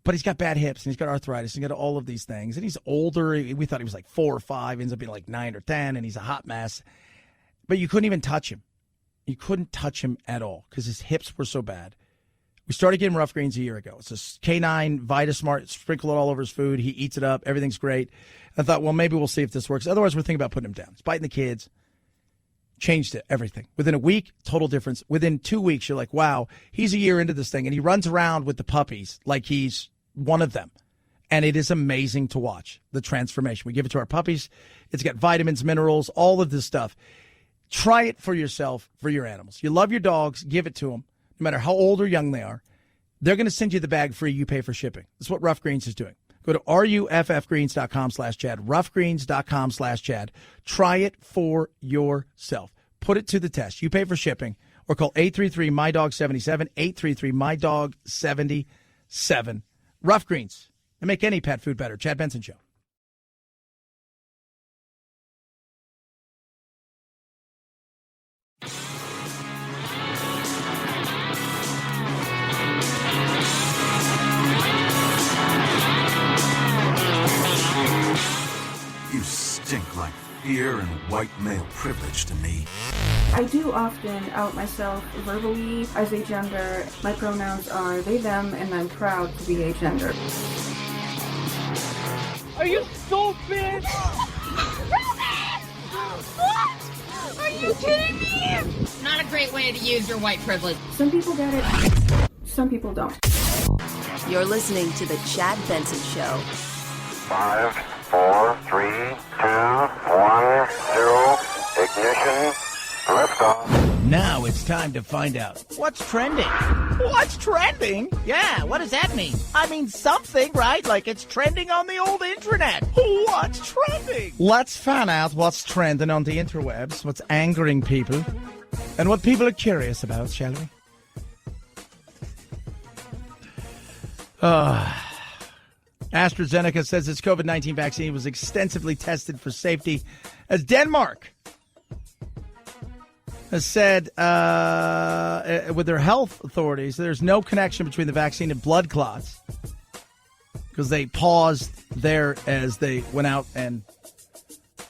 But he's got bad hips, and he's got arthritis, and he's got all of these things, and he's older. We thought he was like 4 or 5, ends up being like 9 or 10, and he's a hot mess. But you couldn't even touch him. You couldn't touch him at all because his hips were so bad. We started getting rough greens a year ago. It's a K9 VitaSmart, sprinkle it all over his food. He eats it up. Everything's great. I thought, well, maybe we'll see if this works. Otherwise, we're thinking about putting him down. He's biting the kids. changed everything. Within a week, total difference. Within 2 weeks, you're like, wow, he's a year into this thing, and he runs around with the puppies like he's one of them. And it is amazing to watch the transformation. We give it to our puppies. It's got vitamins, minerals, all of this stuff. Try it for yourself, for your animals. You love your dogs, give it to them, no matter how old or young they are. They're going to send you the bag free. You pay for shipping. That's what Rough Greens is doing. Go to ruffgreens.com/Chad, ruffgreens.com/Chad. Try it for yourself. Put it to the test. You pay for shipping or call 833-MY-DOG-77, 833-MY-DOG-77. Rough Greens. They make any pet food better. Chad Benson Show. You stink like fear and white male privilege to me. I do often out myself verbally as a gender. My pronouns are they, them, and I'm proud to be a gender. Are you stupid? What? Are you kidding me? Not a great way to use your white privilege. Some people get it, some people don't. You're listening to the Chad Benson Show. 5, 4, 3, 2, 1, 0. Ignition. Liftoff. Now it's time to find out what's trending. What's trending? Yeah, what does that mean? I mean something, right? Like it's trending on the old internet. What's trending? Let's find out what's trending on the interwebs, what's angering people, and what people are curious about, shall we? AstraZeneca says its COVID-19 vaccine was extensively tested for safety, as Denmark has said with their health authorities there's no connection between the vaccine and blood clots because they paused there as they went out and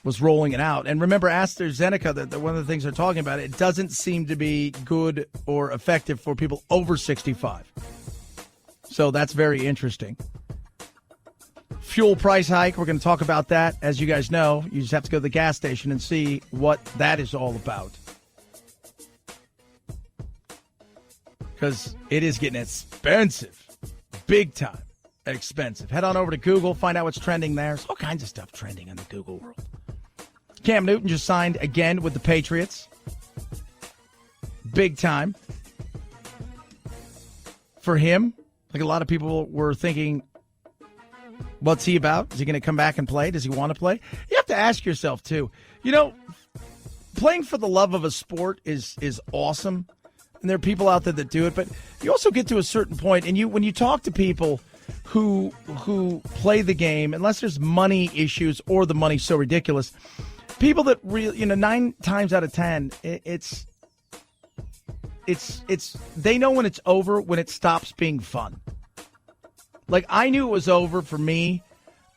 was rolling it out. And remember, AstraZeneca, one of the things they're talking about, it doesn't seem to be good or effective for people over 65. So that's very interesting. Fuel price hike, we're going to talk about that. As you guys know, you just have to go to the gas station and see what that is all about. Because it is getting expensive. Big time expensive. Head on over to Google, find out what's trending there. There's all kinds of stuff trending in the Google world. Cam Newton just signed again with the Patriots. Big time. For him, like a lot of people were thinking, what's he about? Is he going to come back and play? Does he want to play? You have to ask yourself, too. You know, playing for the love of a sport is awesome. And there are people out there that do it, but you also get to a certain point, and when you talk to people who play the game, unless there's money issues or the money's so ridiculous, people that really, 9 times out of 10, it's they know when it's over, when it stops being fun. Like I knew it was over for me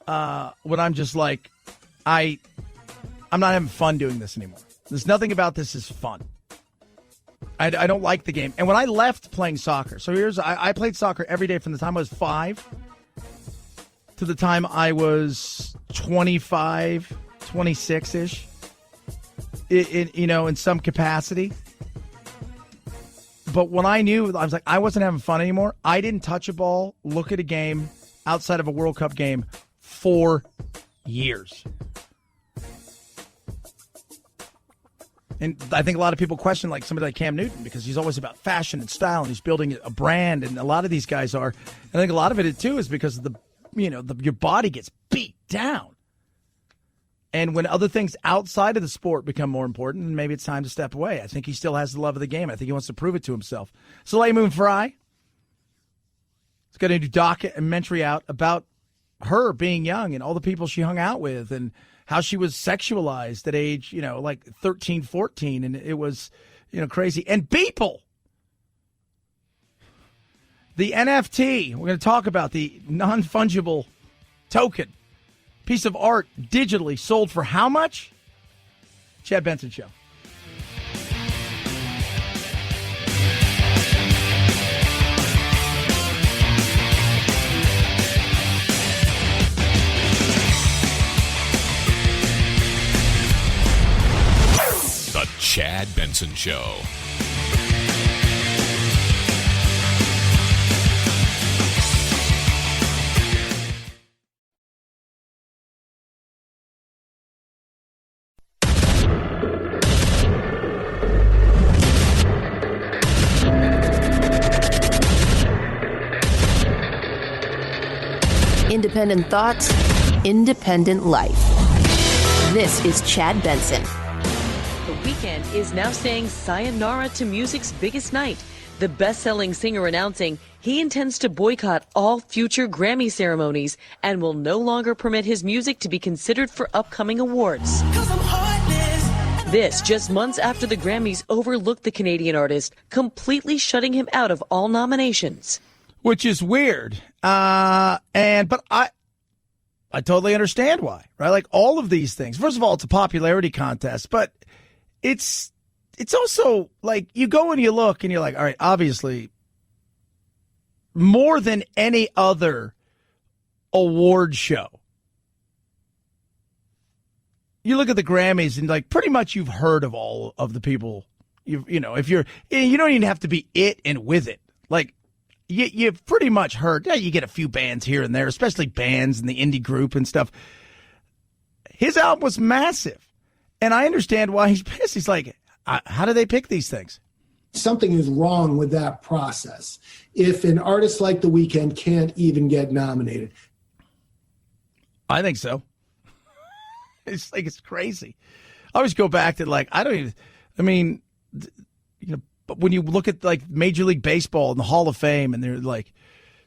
when I'm just like, I'm not having fun doing this anymore. There's nothing about this is fun. I don't like the game. And when I left playing soccer, so I played soccer every day from the time I was 5 to the time I was 25, 26-ish, in some capacity. But when I knew, I was like, I wasn't having fun anymore. I didn't touch a ball, look at a game outside of a World Cup game for years. And I think a lot of people question like somebody like Cam Newton because he's always about fashion and style and he's building a brand, and a lot of these guys are. And I think a lot of it too is because of your body gets beat down. And when other things outside of the sport become more important, maybe it's time to step away. I think he still has the love of the game. I think he wants to prove it to himself. Soleil Moon Frye has got a new documentary out about her being young and all the people she hung out with and how she was sexualized at age, like 13, 14. And it was, crazy. And people, the NFT, we're going to talk about the non-fungible token. Piece of art digitally sold for how much? Chad Benson Show. The Chad Benson Show. Independent thoughts, independent life. This is Chad Benson. The Weeknd is now saying sayonara to music's biggest night. The best-selling singer announcing he intends to boycott all future Grammy ceremonies and will no longer permit his music to be considered for upcoming awards. This just months after the Grammys overlooked the Canadian artist, completely shutting him out of all nominations. Which is weird. But I totally understand why, right? Like all of these things. First of all, it's a popularity contest, but it's also like you go and you look and you're like, all right, obviously more than any other award show. You look at the Grammys and like pretty much you've heard of all of the people. You don't even have to be it and with it. Like you've pretty much heard. Yeah, you get a few bands here and there, especially bands in the indie group and stuff. His album was massive, and I understand why he's pissed. He's like, how do they pick these things? Something is wrong with that process if an artist like The Weeknd can't even get nominated. I think so. It's crazy. I always go back to but when you look at like Major League Baseball and the Hall of Fame and they're like,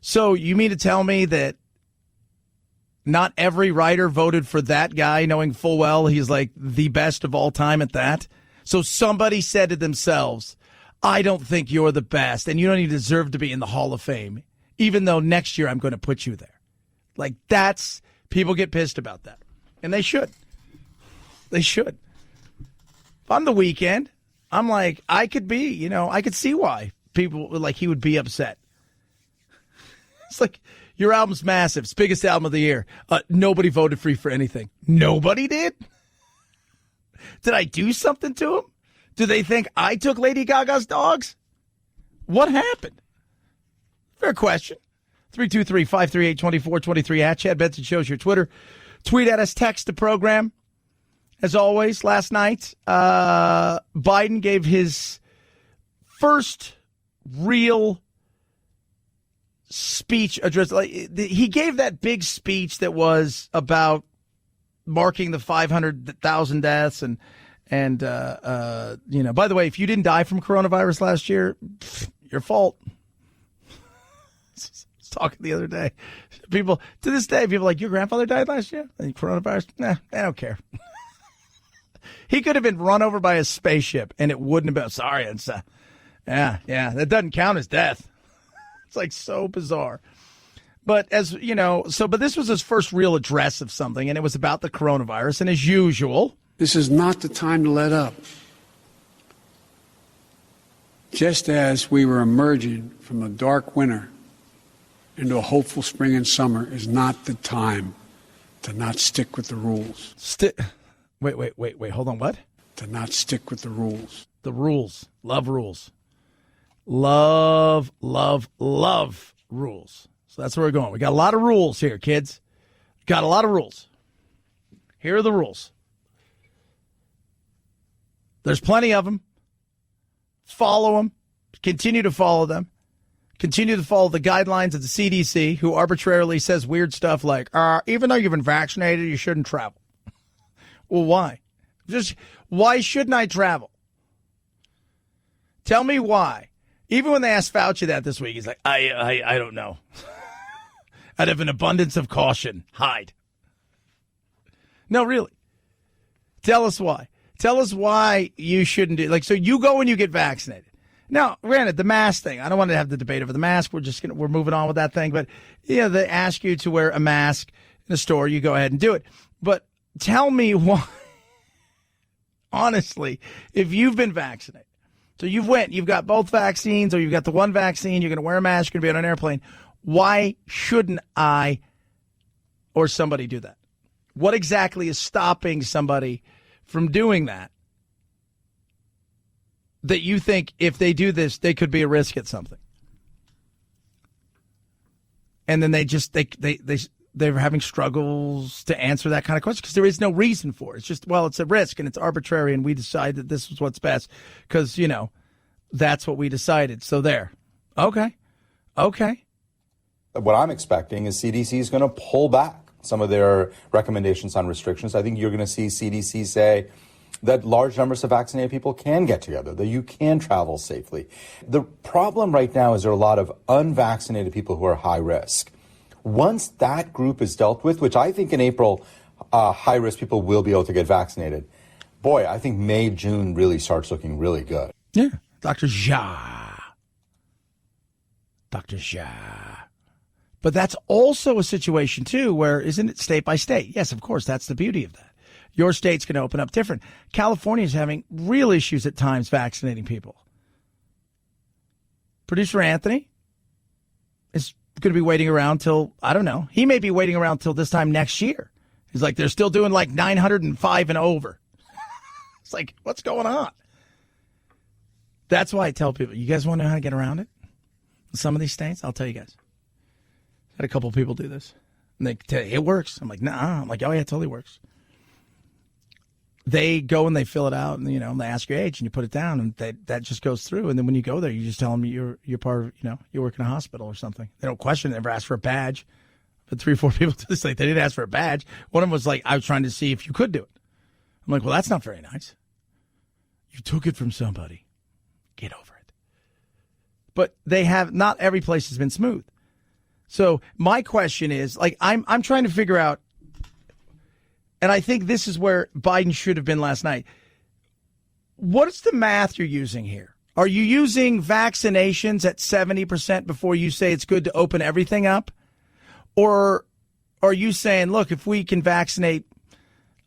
so you mean to tell me that not every writer voted for that guy knowing full well he's like the best of all time at that? So somebody said to themselves, I don't think you're the best and you don't even deserve to be in the Hall of Fame, even though next year I'm going to put you there. Like people get pissed about that. And they should. They should. If I'm The Weeknd, I'm like, I could see why people like he would be upset. It's like, your album's massive. It's the biggest album of the year. Nobody voted for you for anything. Nobody did? Did I do something to him? Do they think I took Lady Gaga's dogs? What happened? Fair question. 323-538-2423 at Chad Benson Show's your Twitter. Tweet at us, text the program. As always, last night, Biden gave his first real speech address. He gave that big speech that was about marking the 500,000 deaths. And by the way, if you didn't die from coronavirus last year, your fault. I was talking the other day. People, to this day, people are like, your grandfather died last year? And coronavirus? Nah, I don't care. He could have been run over by a spaceship, and it wouldn't have been. Sorry, it's that doesn't count as death. It's like so bizarre. But but this was his first real address of something, and it was about the coronavirus. And as usual, this is not the time to let up. Just as we were emerging from a dark winter into a hopeful spring and summer is not the time to not stick with the rules. Wait, hold on, what? To not stick with the rules. The rules. Love rules. Love rules. So that's where we're going. We got a lot of rules here, kids. Got a lot of rules. Here are the rules. There's plenty of them. Follow them. Continue to follow them. Continue to follow the guidelines of the CDC, who arbitrarily says weird stuff like, even though you've been vaccinated, you shouldn't travel. Well, why? Why shouldn't I travel? Tell me why. Even when they asked Fauci that this week, he's like, I don't know. Out of an abundance of caution, hide. No, really. Tell us why. Tell us why you shouldn't do. So you go and you get vaccinated. Now, granted, the mask thing, I don't want to have the debate over the mask. We're moving on with that thing. But, they ask you to wear a mask in a store. You go ahead and do it. But tell me why, honestly, if you've been vaccinated, so you've got both vaccines or you've got the one vaccine, you're going to wear a mask, you're going to be on an airplane, why shouldn't I or somebody do that? What exactly is stopping somebody from doing that? that you think if they do this, they could be a risk at something. And then they're having struggles to answer that kind of question because there is no reason for it. It's just, well, it's a risk and it's arbitrary and we decide that this is what's best because, that's what we decided. So there. Okay. What I'm expecting is CDC is going to pull back some of their recommendations on restrictions. I think you're going to see CDC say that large numbers of vaccinated people can get together, that you can travel safely. The problem right now is there are a lot of unvaccinated people who are high risk. Once that group is dealt with, which I think in April, high risk people will be able to get vaccinated. Boy, I think May, June really starts looking really good. Yeah. Dr. Jha. But that's also a situation, too, where isn't it state by state? Yes, of course, that's the beauty of that. Your state's going to open up different. California is having real issues at times vaccinating people. Producer Anthony is going to be waiting around till, I don't know, he may be waiting around till this time next year. He's like, they're still doing like 905 and over. It's like, what's going on? That's why I tell people, you guys want to know how to get around it? Some of these states, I'll tell you guys. Had a couple of people do this. And they tell you, it works. I'm like, nah. I'm like, oh, yeah, it totally works. They go and they fill it out, and they ask your age, and you put it down, and that just goes through. And then when you go there, you just tell them you're part of, you work in a hospital or something. They don't question it, never ask for a badge. But 3 or 4 people do this, like they didn't ask for a badge. One of them was like, I was trying to see if you could do it. I'm like, well, that's not very nice. You took it from somebody. Get over it. But not every place has been smooth. So my question is, like, I'm trying to figure out, and I think this is where Biden should have been last night. What is the math you're using here? Are you using vaccinations at 70% before you say it's good to open everything up? Or are you saying, look, if we can vaccinate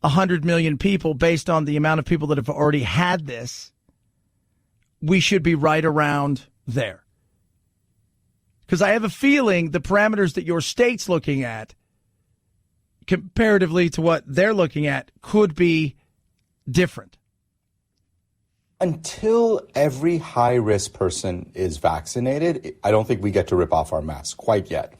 100 million people based on the amount of people that have already had this, we should be right around there? Because I have a feeling the parameters that your state's looking at comparatively to what they're looking at could be different. Until every high-risk person is vaccinated, I don't think we get to rip off our masks quite yet.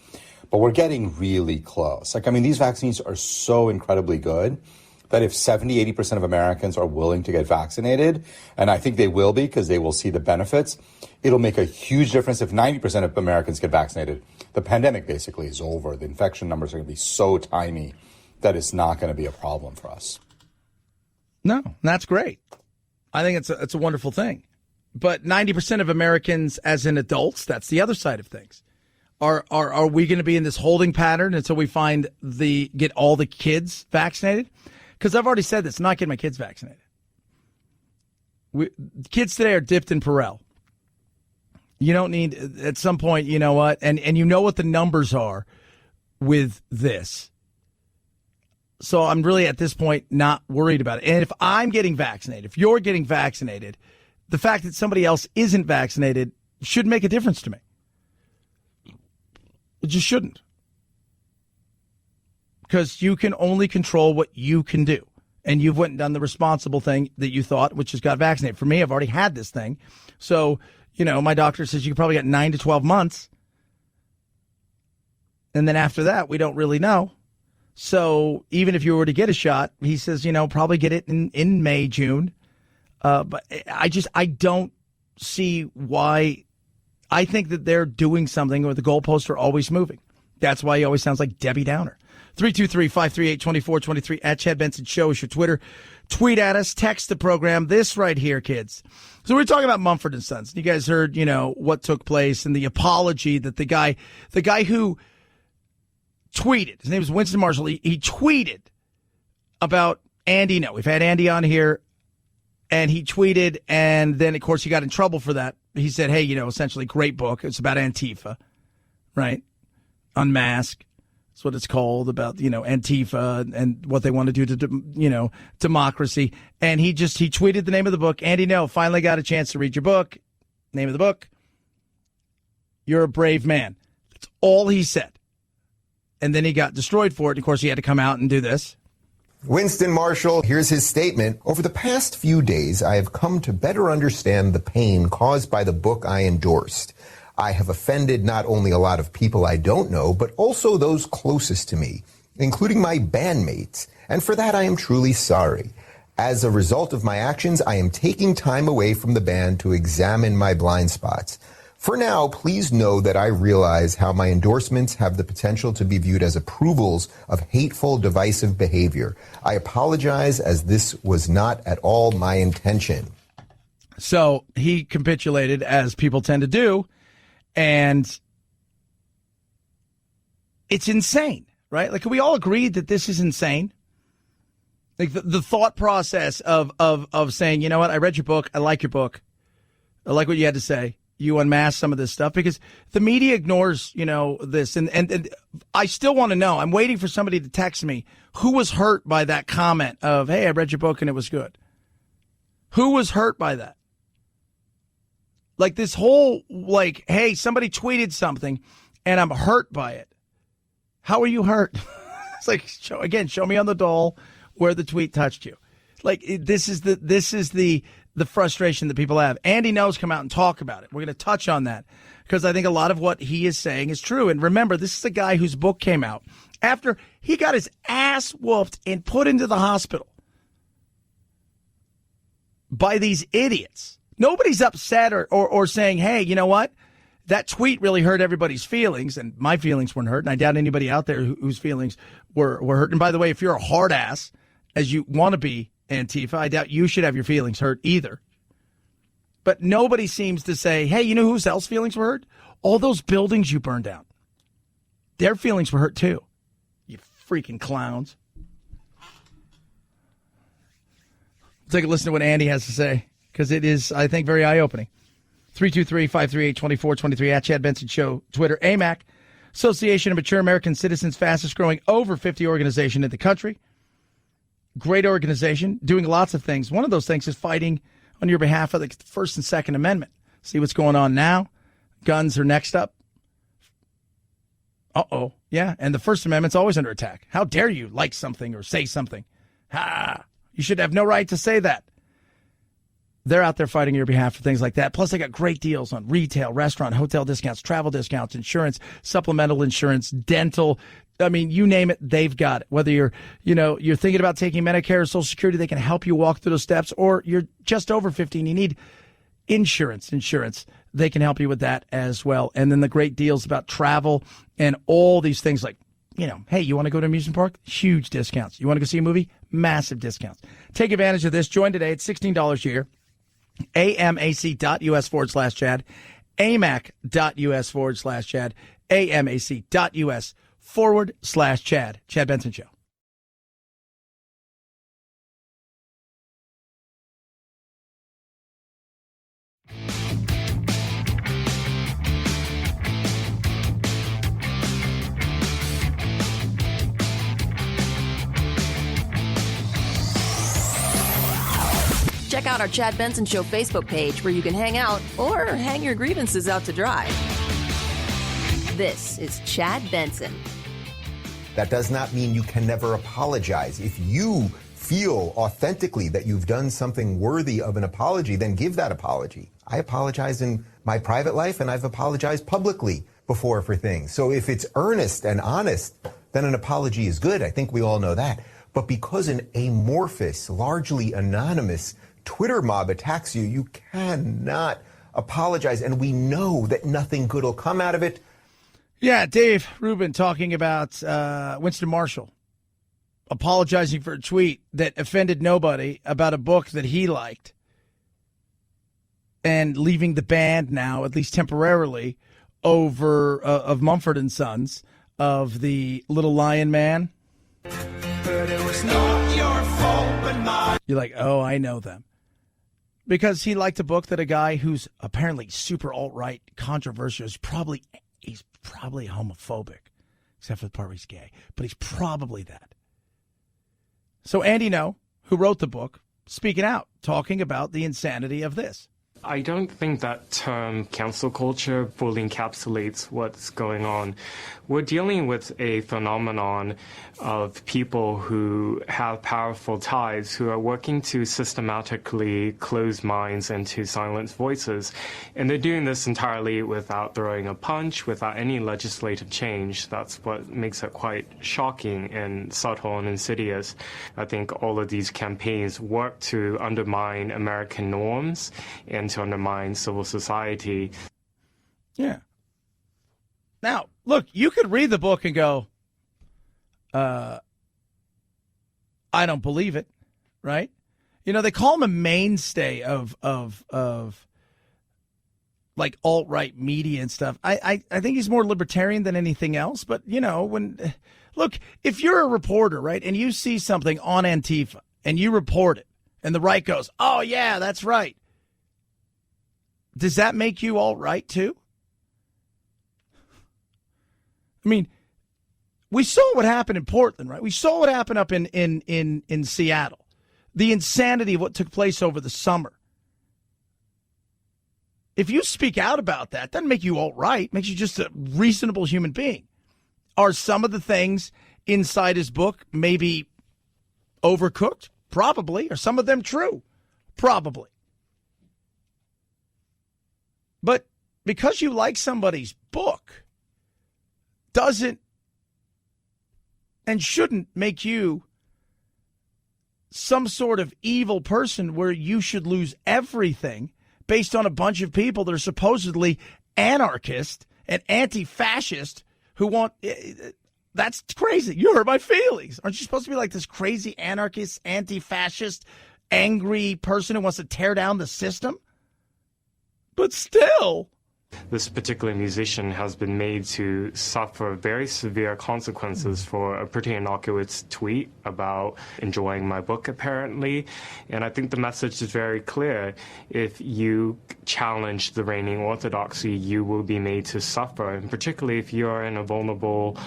But we're getting really close. These vaccines are so incredibly good that if 70, 80% of Americans are willing to get vaccinated, and I think they will be because they will see the benefits, it'll make a huge difference if 90% of Americans get vaccinated. The pandemic basically is over. The infection numbers are going to be so tiny that it's not going to be a problem for us. No, that's great. I think it's a wonderful thing. But 90% of Americans as in adults, that's the other side of things. Are we going to be in this holding pattern until we get all the kids vaccinated? Because I've already said this, I'm not getting my kids vaccinated. Kids today are dipped in Purell. You don't need, at some point, you know what, and you know what the numbers are with this. So I'm really, at this point, not worried about it. And if I'm getting vaccinated, if you're getting vaccinated, the fact that somebody else isn't vaccinated should make a difference to me. It just shouldn't. Because you can only control what you can do. And you've went and done the responsible thing that you thought, which is got vaccinated. For me, I've already had this thing. So, my doctor says you probably got 9 to 12 months. And then after that, we don't really know. So even if you were to get a shot, he says, probably get it in May, June. But I don't see why. I think that they're doing something where the goalposts are always moving. That's why he always sounds like Debbie Downer. 323-538-2423 at Chad Benson Show is your Twitter. Tweet at us, text the program. This right here, kids. So we're talking about Mumford and Sons. You guys heard, what took place and the apology that the guy who tweeted, his name is Winston Marshall, he tweeted about Andy Ngo. We've had Andy on here, and he tweeted, and then, of course, he got in trouble for that. He said, hey, essentially, great book. It's about Antifa, right? Unmask. That's what it's called, about, Antifa and what they want to do to, democracy. And he tweeted the name of the book. Andy Ngo, finally got a chance to read your book. Name of the book. You're a brave man. That's all he said. And then he got destroyed for it. Of course, he had to come out and do this. Winston Marshall, here's his statement. Over the past few days, I have come to better understand the pain caused by the book I endorsed. I have offended not only a lot of people I don't know, but also those closest to me, including my bandmates. And for that, I am truly sorry. As a result of my actions, I am taking time away from the band to examine my blind spots. For now, please know that I realize how my endorsements have the potential to be viewed as approvals of hateful, divisive behavior. I apologize, as this was not at all my intention. So he capitulated, as people tend to do, and it's insane, right? Like, can we all agree that this is insane? Like the thought process of saying, you know what, I read your book, I like your book, I like what you had to say. You unmask some of this stuff because the media ignores, this. And I still want to know. I'm waiting for somebody to text me who was hurt by that comment of, hey, I read your book and it was good. Who was hurt by that? Like this whole, hey, somebody tweeted something and I'm hurt by it. How are you hurt? It's like, show me on the doll where the tweet touched you. Like this is the frustration that people have. Andy Ngo's come out and talk about it. We're going to touch on that because I think a lot of what he is saying is true. And remember, this is a guy whose book came out after he got his ass whooped and put into the hospital by these idiots. Nobody's upset or saying, hey, you know what? That tweet really hurt everybody's feelings, and my feelings weren't hurt, and I doubt anybody out there whose feelings were hurt. And by the way, if you're a hard ass, as you want to be, Antifa, I doubt you should have your feelings hurt either. But nobody seems to say, hey, you know whose else feelings were hurt? All those buildings you burned down. Their feelings were hurt too. You freaking clowns. Take a listen to what Andy has to say, because it is, I think, very eye-opening. 323-538-2423 at Chad Benson Show, Twitter. AMAC, Association of Mature American Citizens, fastest growing over 50 organization in the country. Great organization, doing lots of things. One of those things is fighting on your behalf of the First and Second Amendment. See what's going on now? Guns are next up. Uh-oh. Yeah, and the First Amendment's always under attack. How dare you like something or say something? Ha! You should have no right to say that. They're out there fighting on your behalf for things like that. Plus, they got great deals on retail, restaurant, hotel discounts, travel discounts, insurance, supplemental insurance, dental. I mean, you name it, they've got it. Whether you're thinking about taking Medicare or Social Security, they can help you walk through those steps, or you're just over 50 and you need insurance. They can help you with that as well. And then the great deals about travel and all these things like, hey, you want to go to an amusement park? Huge discounts. You want to go see a movie? Massive discounts. Take advantage of this. Join today. It's $16 a year. amac.us/Chad. amac.us/Chad. amac.us/Chad. Chad Benson Show. Check out our Chad Benson Show Facebook page where you can hang out or hang your grievances out to dry. This is Chad Benson. That does not mean you can never apologize. If you feel authentically that you've done something worthy of an apology, then give that apology. I apologize in my private life, and I've apologized publicly before for things. So if it's earnest and honest, then an apology is good. I think we all know that. But because an amorphous, largely anonymous Twitter mob attacks you, you cannot apologize. And we know that nothing good will come out of it. Yeah, Dave Rubin talking about Winston Marshall apologizing for a tweet that offended nobody about a book that he liked and leaving the band now, at least temporarily, over of Mumford and Sons, of the Little Lion Man. But it was not your fault, but mine. You're like, oh, I know them. Because he liked a book that a guy who's apparently super alt-right, controversial, he's probably homophobic, except for the part where he's gay, but he's probably that. So Andy Ngo, who wrote the book, speaking out, talking about the insanity of this. I don't think that term cancel culture fully encapsulates what's going on. We're dealing with a phenomenon of people who have powerful ties, who are working to systematically close minds and to silence voices. And they're doing this entirely without throwing a punch, without any legislative change. That's what makes it quite shocking and subtle and insidious. I think all of these campaigns work to undermine American norms and to undermine civil society. Yeah. Now, look, you could read the book and go, I don't believe it, right? You know, they call him a mainstay of like alt-right media and stuff. I think he's more libertarian than anything else. But, you know, look, if you're a reporter, right, and you see something on Antifa and you report it and the right goes, oh, yeah, that's right. Does that make you alt-right too? I mean, we saw what happened in Portland, right? We saw what happened up in Seattle. The insanity of what took place over the summer. If you speak out about that, doesn't make you alt-right. It makes you just a reasonable human being. Are some of the things inside his book maybe overcooked? Probably. Are some of them true? Probably. But because you like somebody's book doesn't and shouldn't make you some sort of evil person where you should lose everything based on a bunch of people that are supposedly anarchist and anti-fascist who want... That's crazy. You hurt my feelings. Aren't you supposed to be like this crazy anarchist, anti-fascist, angry person who wants to tear down the system? But still... This particular musician has been made to suffer very severe consequences for a pretty innocuous tweet about enjoying my book, apparently. And I think the message is very clear. If you challenge the reigning orthodoxy, you will be made to suffer. And particularly if you're in a vulnerable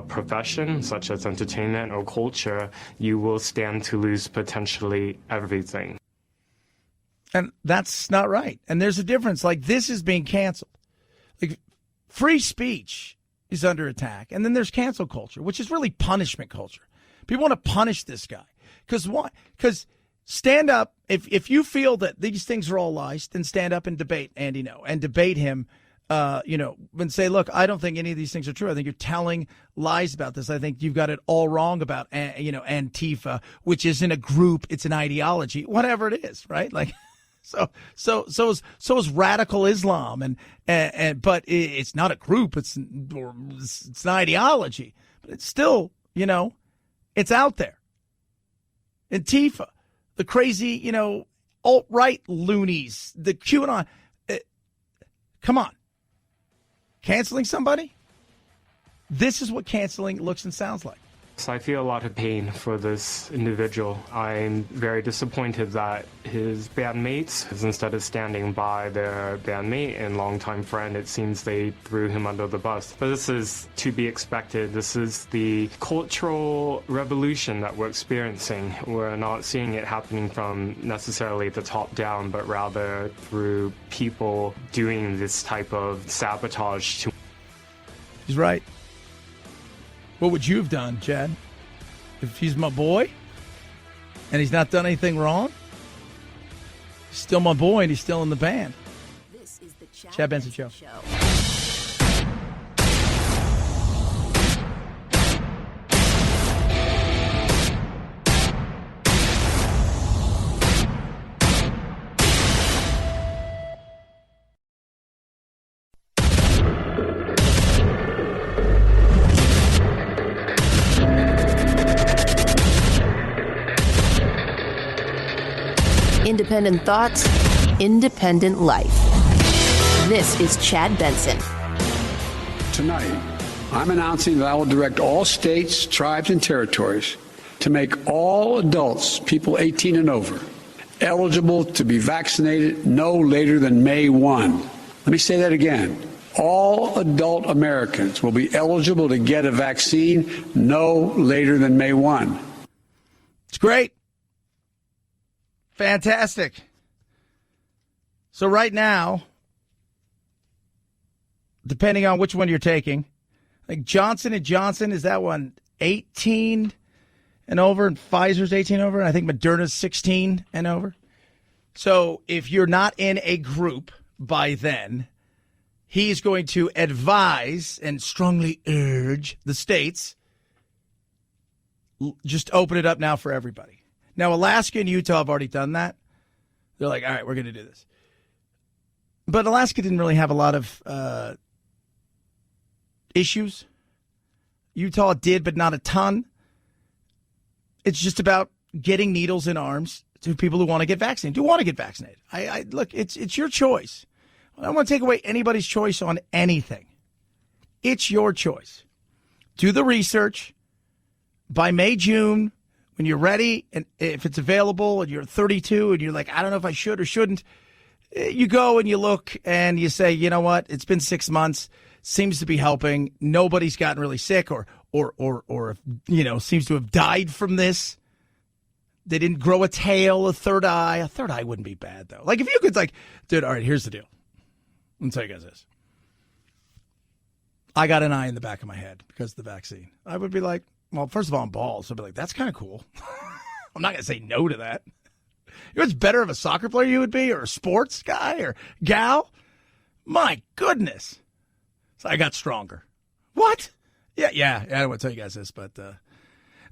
profession, such as entertainment or culture, you will stand to lose potentially everything. And that's not right. And there's a difference. Like, this is being canceled. Like, free speech is under attack. And then there's cancel culture, which is really punishment culture. People want to punish this guy. Because why? Because stand up. If you feel that these things are all lies, then stand up and debate Andy Ngo and debate him, and say, look, I don't think any of these things are true. I think you're telling lies about this. I think you've got it all wrong about, Antifa, which isn't a group. It's an ideology, whatever it is, right? Like, So is radical Islam, but it's not a group. It's an ideology, but it's still, it's out there. Antifa, the crazy, alt-right loonies, the QAnon. Come on, canceling somebody. This is what canceling looks and sounds like. So I feel a lot of pain for this individual. I'm very disappointed that his bandmates, instead of standing by their bandmate and longtime friend, it seems they threw him under the bus. But this is to be expected. This is the cultural revolution that we're experiencing. We're not seeing it happening from necessarily the top down, but rather through people doing this type of sabotage. He's right. What would you have done, Chad? If he's my boy and he's not done anything wrong? He's still my boy and he's still in the band. This is the Chad Benson Show. Independent thoughts, independent life. This is Chad Benson. Tonight, I'm announcing that I will direct all states, tribes, and territories to make all adults, people 18 and over, eligible to be vaccinated no later than May 1. Let me say that again. All adult Americans will be eligible to get a vaccine no later than May 1. It's great. Fantastic. So right now, depending on which one you're taking, like Johnson & Johnson, is that one 18 and over, and Pfizer's 18 over, and I think Moderna's 16 and over. So if you're not in a group by then, he's going to advise and strongly urge the states, just open it up now for everybody. Now, Alaska and Utah have already done that. They're like, all right, we're going to do this. But Alaska didn't really have a lot of issues. Utah did, but not a ton. It's just about getting needles in arms to people who want to get vaccinated. Do want to get vaccinated. Look, it's your choice. I don't want to take away anybody's choice on anything. It's your choice. Do the research. By May, June, when you're ready, and if it's available and you're 32 and you're like, I don't know if I should or shouldn't, you go and you look and you say, you know what? It's been 6 months. Seems to be helping. Nobody's gotten really sick or seems to have died from this. They didn't grow a tail, a third eye. A third eye wouldn't be bad, though. Like, if you could, dude, all right, here's the deal. Let me tell you guys this. I got an eye in the back of my head because of the vaccine. I would be like, well, first of all, I'm bald, so I'd be like, that's kind of cool. I'm not going to say no to that. You know what's better of a soccer player you would be, or a sports guy or gal? My goodness. So I got stronger. What? Yeah. I don't want to tell you guys this, but the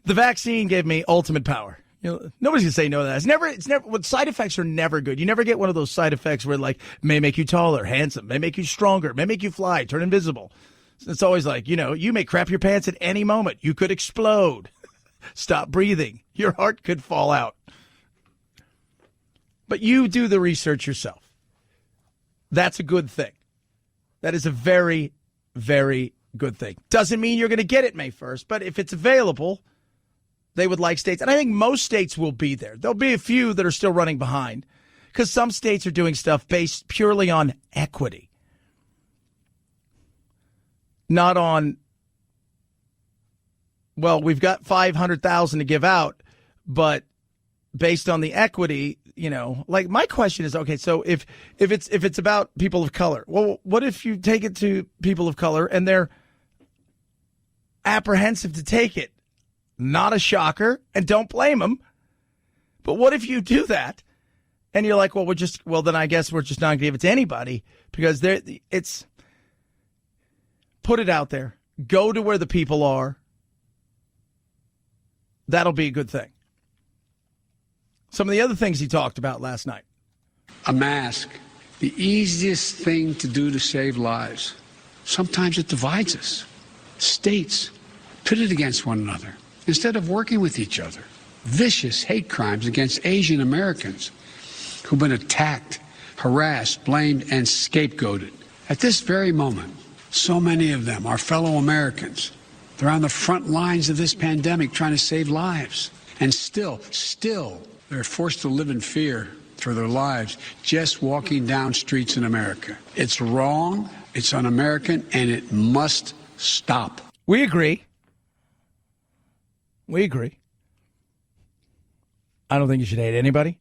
vaccine gave me ultimate power. Nobody's gonna say no to that. It's never. What side effects are never good. You never get one of those side effects where may make you taller, handsome, may make you stronger, may make you fly, turn invisible. It's always like, you may crap your pants at any moment. You could explode. Stop breathing. Your heart could fall out. But you do the research yourself. That's a good thing. That is a very, very good thing. Doesn't mean you're going to get it May 1st, but if it's available, they would like states. And I think most states will be there. There'll be a few that are still running behind because some states are doing stuff based purely on equity. Not on, well, we've got $500,000 to give out, but based on the equity, my question is, okay, so if it's about people of color, well, what if you take it to people of color and they're apprehensive to take it? Not a shocker, and don't blame them. But what if you do that and you're like, well, then I guess we're just not going to give it to anybody because it's. Put it out there. Go to where the people are. That'll be a good thing. Some of the other things he talked about last night. A mask, the easiest thing to do to save lives. Sometimes it divides us. States pitted against one another instead of working with each other. Vicious hate crimes against Asian Americans who've been attacked, harassed, blamed, and scapegoated. At this very moment, so many of them are fellow Americans. They're on the front lines of this pandemic trying to save lives. And still, they're forced to live in fear for their lives just walking down streets in America. It's wrong, it's un-American, and it must stop. We agree. I don't think you should hate anybody.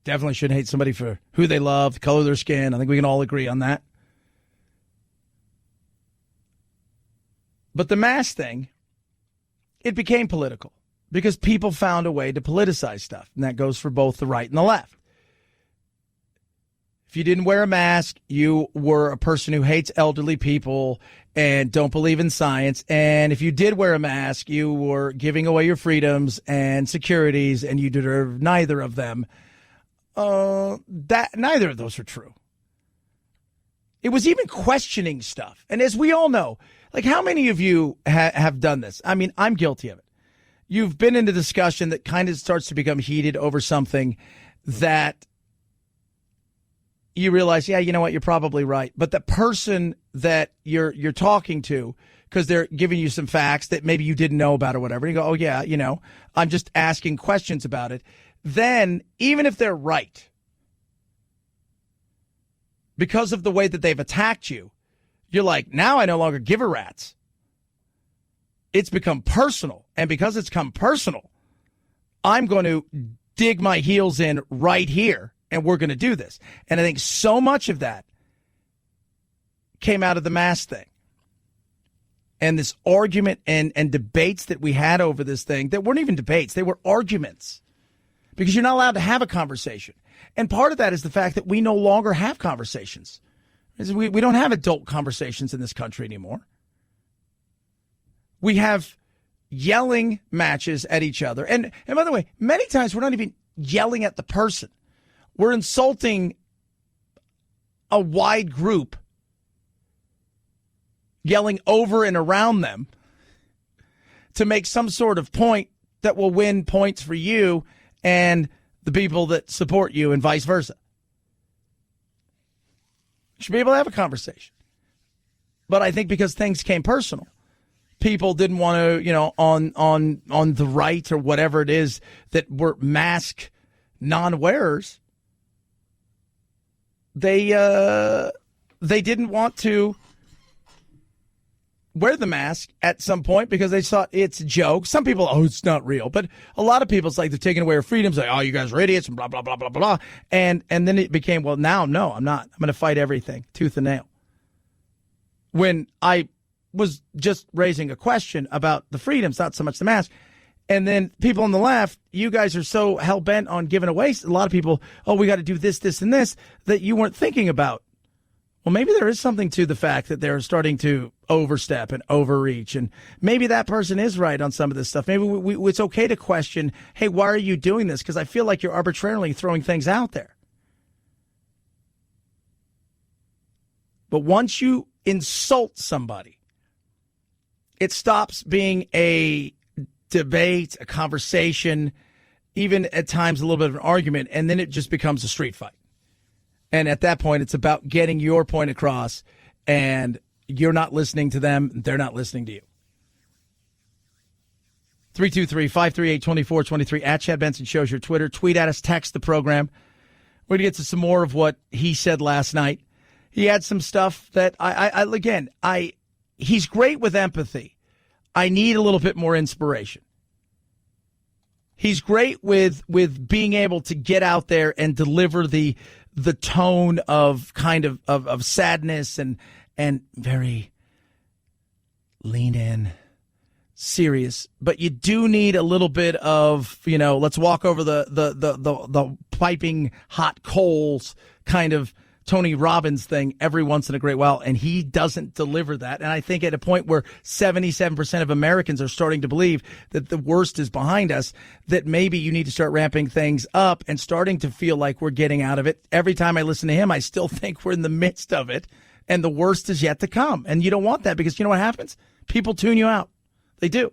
Definitely shouldn't hate somebody for who they love, the color of their skin. I think we can all agree on that. But the mask thing, it became political because people found a way to politicize stuff. And that goes for both the right and the left. If you didn't wear a mask, you were a person who hates elderly people and don't believe in science. And if you did wear a mask, you were giving away your freedoms and securities, and you deserve neither of them. Neither of those are true. It was even questioning stuff. And as we all know, how many of you have done this? I mean, I'm guilty of it. You've been in a discussion that kind of starts to become heated over something that you realize, yeah, you know what, you're probably right. But the person that you're talking to, because they're giving you some facts that maybe you didn't know about or whatever, you go, oh, yeah, I'm just asking questions about it. Then, even if they're right, because of the way that they've attacked you, you're like, now I no longer give a rat's. It's become personal. And because it's become personal, I'm going to dig my heels in right here and we're going to do this. And I think so much of that came out of the mask thing. And this argument and debates that we had over this thing that weren't even debates. They were arguments because you're not allowed to have a conversation. And part of that is the fact that we no longer have conversations. We don't have adult conversations in this country anymore. We have yelling matches at each other. And by the way, many times we're not even yelling at the person. We're insulting a wide group, yelling over and around them to make some sort of point that will win points for you and the people that support you and vice versa. You should be able to have a conversation. But I think because things came personal, people didn't want to, on the right or whatever it is that were mask non-wearers, they didn't want to wear the mask at some point because they thought it's a joke. Some people, it's not real. But a lot of people, it's like they're taking away our freedoms. Like, you guys are idiots and blah, blah, blah, blah, blah. And then it became, now, no, I'm not. I'm going to fight everything tooth and nail. When I was just raising a question about the freedoms, not so much the mask. And then people on the left, you guys are so hell-bent on giving away. A lot of people, we got to do this, this, and this, that you weren't thinking about. Well, maybe there is something to the fact that they're starting to overstep and overreach. And maybe that person is right on some of this stuff. Maybe it's okay to question, hey, why are you doing this? Because I feel like you're arbitrarily throwing things out there. But once you insult somebody, it stops being a debate, a conversation, even at times a little bit of an argument, and then it just becomes a street fight. And at that point, it's about getting your point across, and you're not listening to them, they're not listening to you. 323-538-2423 at Chad Benson Show's your Twitter. Tweet at us, text the program. We're going to get to some more of what he said last night. He had some stuff that he's great with empathy. I need a little bit more inspiration. He's great with being able to get out there and deliver the tone of kind of sadness and very lean in, serious. But you do need a little bit of, let's walk over the piping hot coals kind of Tony Robbins thing every once in a great while, and he doesn't deliver that. And I think at a point where 77% of Americans are starting to believe that the worst is behind us, that maybe you need to start ramping things up and starting to feel like we're getting out of it. Every time I listen to him, I still think we're in the midst of it, and the worst is yet to come. And you don't want that because you know what happens? People tune you out. They do.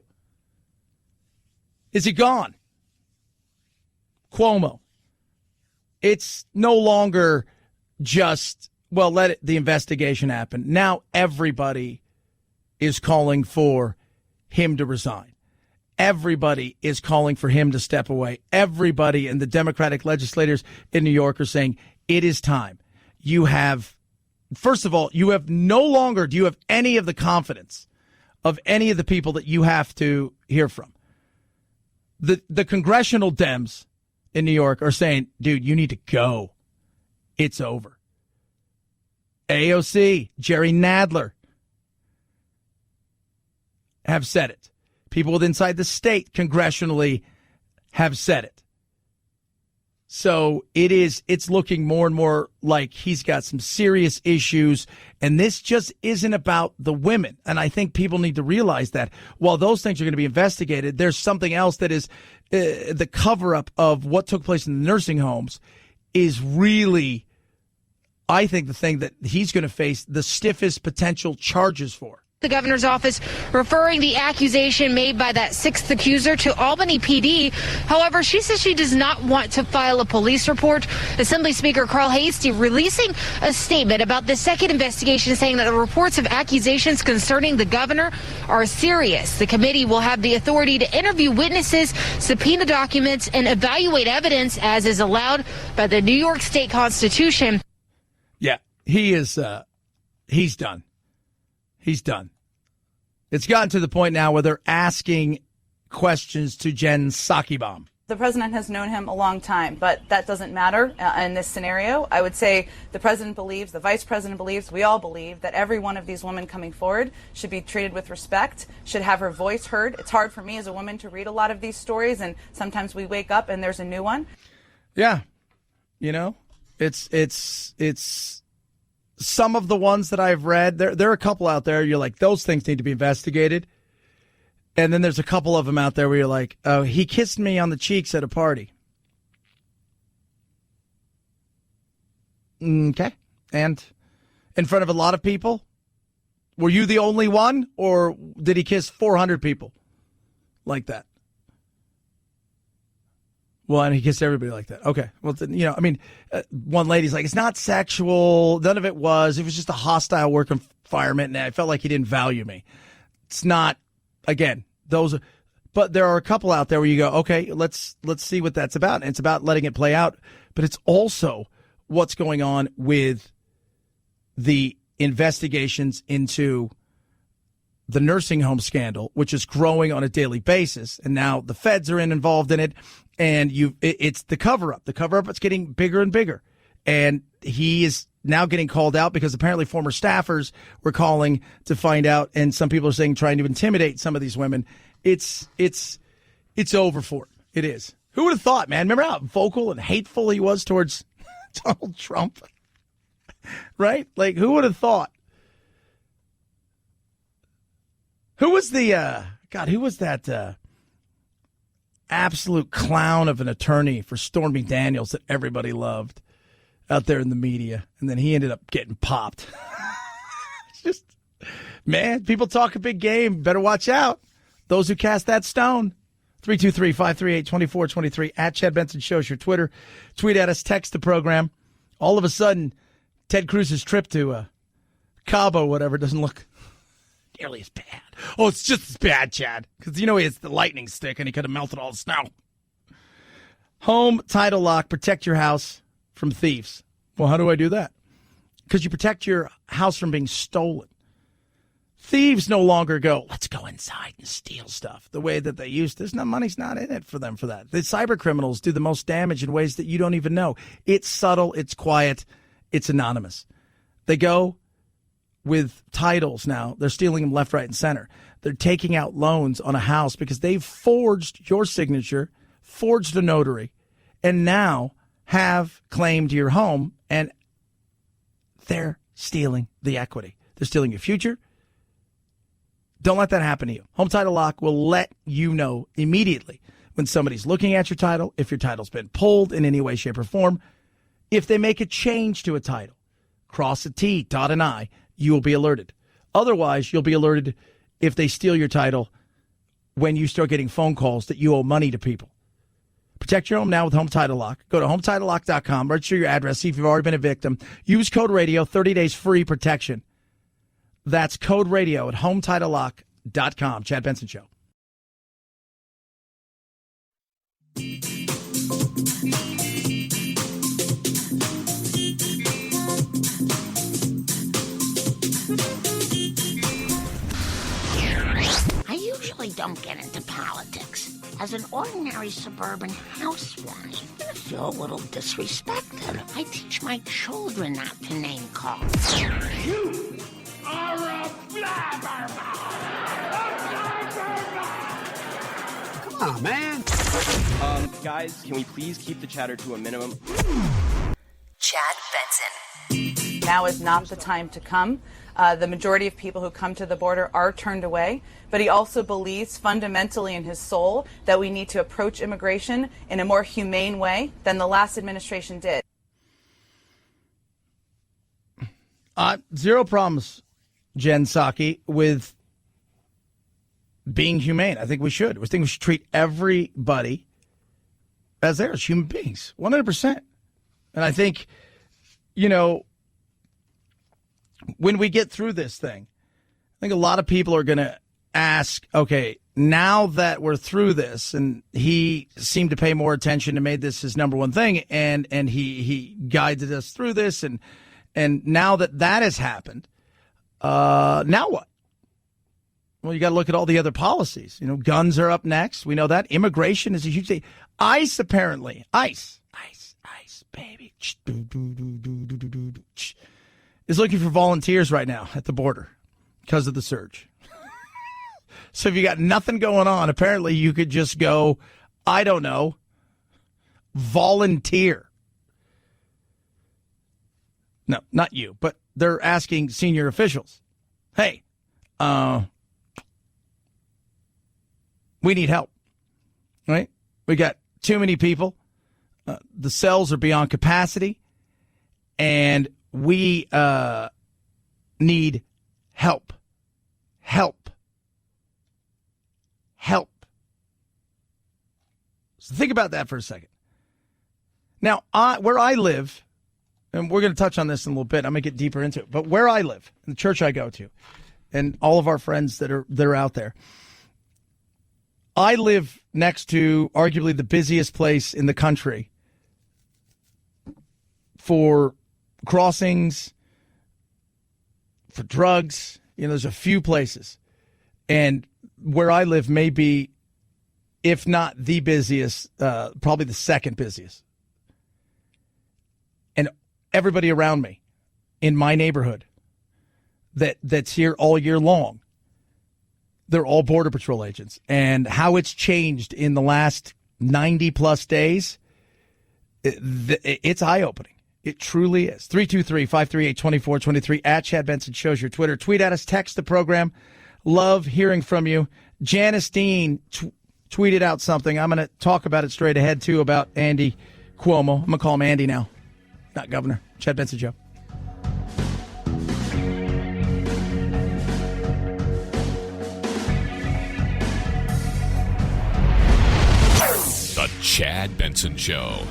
Is he gone? Cuomo. It's no longer just, let the investigation happen. Now everybody is calling for him to resign. Everybody is calling for him to step away. Everybody and the Democratic legislators in New York are saying it is time. First of all, do you have any of the confidence of any of the people that you have to hear from? The congressional Dems in New York are saying, dude, you need to go. It's over. AOC, Jerry Nadler have said it. People with inside the state congressionally have said it. So it's looking more and more like he's got some serious issues, and this just isn't about the women. And I think people need to realize that while those things are going to be investigated, there's something else that is the cover-up of what took place in the nursing homes is really, I think, the thing that he's going to face the stiffest potential charges for. The governor's office referring the accusation made by that sixth accuser to Albany PD. However, she says she does not want to file a police report. Assembly Speaker Carl Hastie releasing a statement about the second investigation, saying that the reports of accusations concerning the governor are serious. The committee will have the authority to interview witnesses, subpoena documents, and evaluate evidence as is allowed by the New York State Constitution. Yeah, he's done. He's done. It's gotten to the point now where they're asking questions to Jen Psaki. The president has known him a long time, but that doesn't matter in this scenario. I would say the president believes, the vice president believes, we all believe that every one of these women coming forward should be treated with respect, should have her voice heard. It's hard for me as a woman to read a lot of these stories, and sometimes we wake up and there's a new one. Yeah. You know, it's some of the ones that I've read, there are a couple out there, you're like, those things need to be investigated. And then there's a couple of them out there where you're like, oh, he kissed me on the cheeks at a party. Okay. And in front of a lot of people? Were you the only one? Or did he kiss 400 people like that? Well, and he kissed everybody like that. Okay. Well, then, you know, I mean, one lady's like, it's not sexual. None of it was. It was just a hostile work environment, and I felt like he didn't value me. It's not. Again, but there are a couple out there where you go, okay, let's see what that's about. And it's about letting it play out, but it's also what's going on with the investigations into the nursing home scandal, which is growing on a daily basis. And now the feds are involved in it, and it's the cover-up. The cover-up is getting bigger and bigger. And he is now getting called out because apparently former staffers were calling to find out, and some people are saying trying to intimidate some of these women. It's over for him. It is. Who would have thought, man? Remember how vocal and hateful he was towards Donald Trump? Right? Like, who would have thought? Who was who was that absolute clown of an attorney for Stormy Daniels that everybody loved out there in the media? And then he ended up getting popped. Just, man, people talk a big game. Better watch out. Those who cast that stone. 323-538-2423 at Chad Benson Show's your Twitter. Tweet at us, text the program. All of a sudden, Ted Cruz's trip to Cabo, whatever, doesn't look nearly as bad. Oh, it's just as bad, Chad. Because, you know, he has the lightning stick and he could have melted all the snow. Home Title Lock, protect your house from thieves. Well, how do I do that? Because you protect your house from being stolen. Thieves no longer go, let's go inside and steal stuff the way that they used to. Money's not in it for them for that. The cyber criminals do the most damage in ways that you don't even know. It's subtle, it's quiet, it's anonymous. They go with titles now. They're stealing them left, right, and center. They're taking out loans on a house because they've forged your signature, forged a notary, and now have claimed your home, and they're stealing the equity. They're stealing your future. Don't let that happen to you. Home Title Lock will let you know immediately when somebody's looking at your title, if your title's been pulled in any way, shape, or form. If they make a change to a title, cross a T, dot an I, you will be alerted. Otherwise, you'll be alerted if they steal your title when you start getting phone calls that you owe money to people. Protect your home now with Home Title Lock. Go to HometitleLock.com, register your address, see if you've already been a victim. Use code radio, 30 days free protection. That's code radio at HometitleLock.com. Chad Benson Show. I usually don't get into politics. As an ordinary suburban housewife, I feel a little disrespected. I teach my children not to name call. You are a blabbermouth! Come on, man. Guys, can we please keep the chatter to a minimum? Chad Benson. Now is not the time to come. The majority of people who come to the border are turned away, but he also believes fundamentally in his soul that we need to approach immigration in a more humane way than the last administration did. Zero problems, Jen Psaki, with being humane. I think we should. I think we should treat everybody as theirs, human beings, 100%. And I think, you know, when we get through this thing, I think a lot of people are going to ask, okay, now that we're through this, and he seemed to pay more attention and made this his number one thing, and he guided us through this, and now that has happened, now what? Well, you got to look at all the other policies. Guns are up next. We know that. Immigration is a huge thing. ICE, apparently. ICE, baby. Is looking for volunteers right now at the border because of the surge. So if you got nothing going on, apparently you could just go, I don't know, volunteer. No, not you, but they're asking senior officials, hey, we need help, right? We got too many people. The cells are beyond capacity, and we need help. So think about that for a second. Now, where I live, and we're going to touch on this in a little bit. I'm going to get deeper into it. But where I live, the church I go to, and all of our friends that are out there, I live next to arguably the busiest place in the country for crossings, for drugs. There's a few places. And where I live may be, if not the busiest, probably the second busiest. And everybody around me in my neighborhood that's here all year long, they're all Border Patrol agents. And how it's changed in the last 90-plus days, it's eye-opening. It truly is. 323-538-2423 at Chad Benson shows your Twitter. Tweet at us, text the program. Love hearing from you. Janice Dean tweeted out something. I'm going to talk about it straight ahead, too, about Andy Cuomo. I'm going to call him Andy now, not Governor. Chad Benson Show. The Chad Benson Show.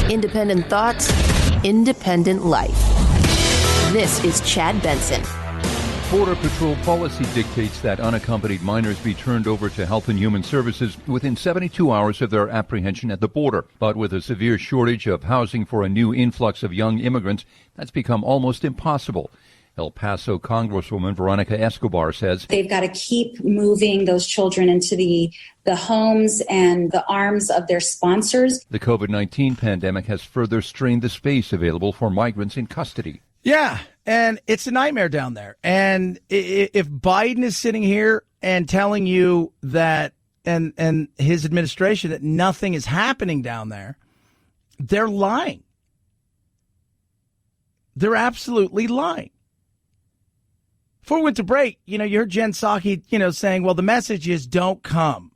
Independent thoughts, independent life. This is Chad Benson. Border Patrol policy dictates that unaccompanied minors be turned over to Health and Human Services within 72 hours of their apprehension at the border. But with a severe shortage of housing for a new influx of young immigrants, that's become almost impossible. El Paso Congresswoman Veronica Escobar says they've got to keep moving those children into the homes and the arms of their sponsors. The COVID-19 pandemic has further strained the space available for migrants in custody. Yeah, and it's a nightmare down there. And if Biden is sitting here and telling you that, and his administration, that nothing is happening down there, they're lying. They're absolutely lying. Before we went to break, you heard Jen Psaki, saying, well, the message is don't come.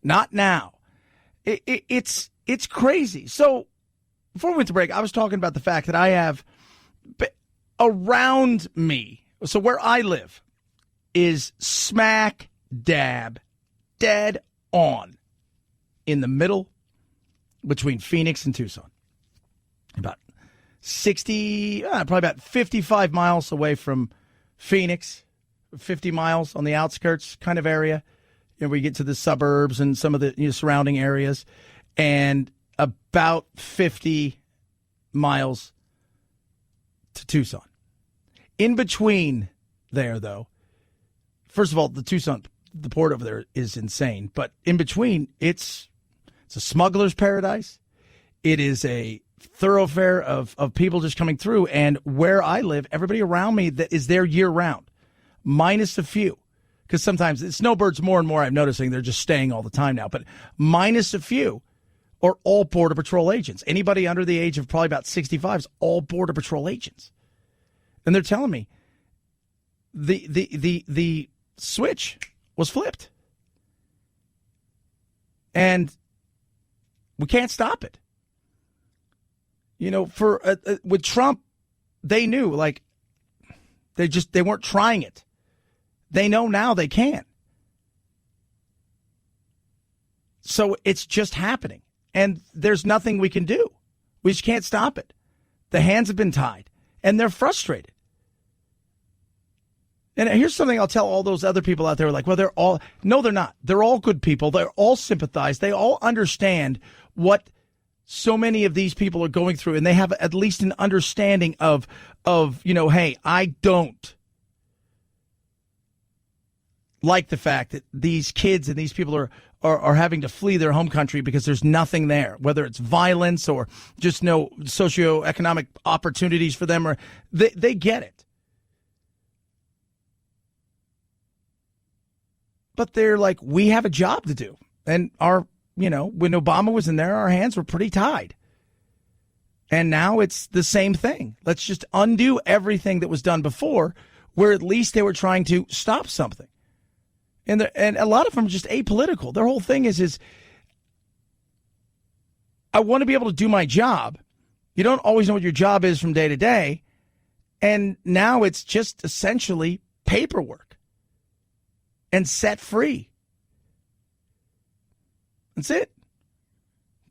Not now. It's crazy. So before we went to break, I was talking about the fact that I have around me, so where I live is smack dab, dead on in the middle between Phoenix and Tucson. About 60, probably about 55 miles away from Phoenix, 50 miles on the outskirts kind of area. We get to the suburbs and some of the surrounding areas, and about 50 miles to Tucson. In between there, though, first of all, the Tucson, the port over there is insane. But in between, it's a smuggler's paradise. It is a thoroughfare of people just coming through. And where I live, everybody around me that is there year round, minus a few. Because sometimes the snowbirds, more and more I'm noticing, they're just staying all the time now. But minus a few are all Border Patrol agents. Anybody under the age of probably about 65 is all Border Patrol agents. And they're telling me the switch was flipped. And we can't stop it. With Trump, they knew, they weren't trying it. They know now they can. So it's just happening. And there's nothing we can do. We just can't stop it. The hands have been tied. and they're frustrated. And here's something I'll tell all those other people out there like, well, no, they're not. They're all good people. They're all sympathize. They all understand what so many of these people are going through, and they have at least an understanding of, hey, I don't like the fact that these kids and these people are having to flee their home country because there's nothing there, whether it's violence or just no socioeconomic opportunities for them, or they get it. But they're like, we have a job to do. And when Obama was in there, our hands were pretty tied. And now it's the same thing. Let's just undo everything that was done before, where at least they were trying to stop something. And a lot of them are just apolitical. Their whole thing is I want to be able to do my job. You don't always know what your job is from day to day. And now it's just essentially paperwork and set free. That's it.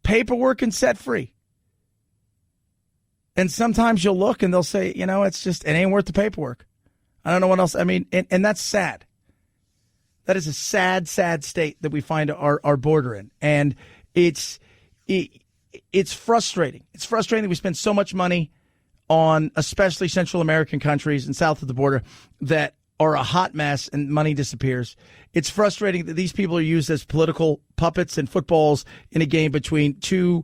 Paperwork and set free. And sometimes you'll look and they'll say, it ain't worth the paperwork. I don't know what else. I mean, and that's sad. That is a sad, sad state that we find our border in. And it's frustrating. It's frustrating that we spend so much money on especially Central American countries and south of the border that are a hot mess and money disappears. It's frustrating that these people are used as political puppets and footballs in a game between two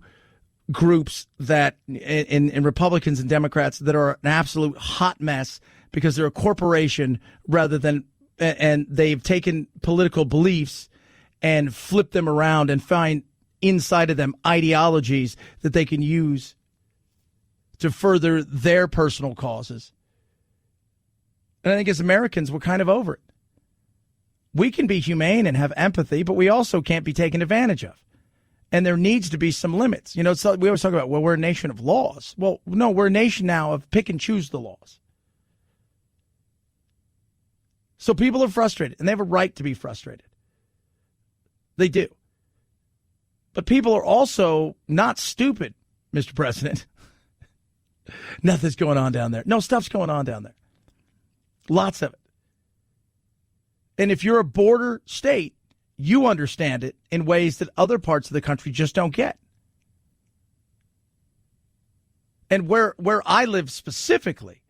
groups that in Republicans and Democrats that are an absolute hot mess because they're a corporation rather than, and they've taken political beliefs and flipped them around and find inside of them ideologies that they can use to further their personal causes. And I think as Americans, we're kind of over it. We can be humane and have empathy, but we also can't be taken advantage of. And there needs to be some limits. So we always talk about, we're a nation of laws. Well, no, we're a nation now of pick and choose the laws. So people are frustrated, and they have a right to be frustrated. They do. But people are also not stupid, Mr. President. Nothing's going on down there. No, stuff's going on down there. Lots of it. And if you're a border state, you understand it in ways that other parts of the country just don't get. And where I live specifically,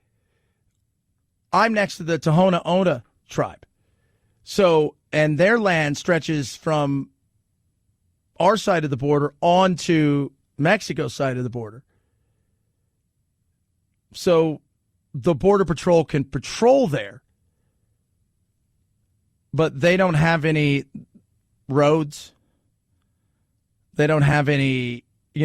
I'm next to the Tohono O'odham tribe. So, and their land stretches from our side of the border onto Mexico's side of the border. So the Border Patrol can patrol there, but they don't have any roads. They don't have any,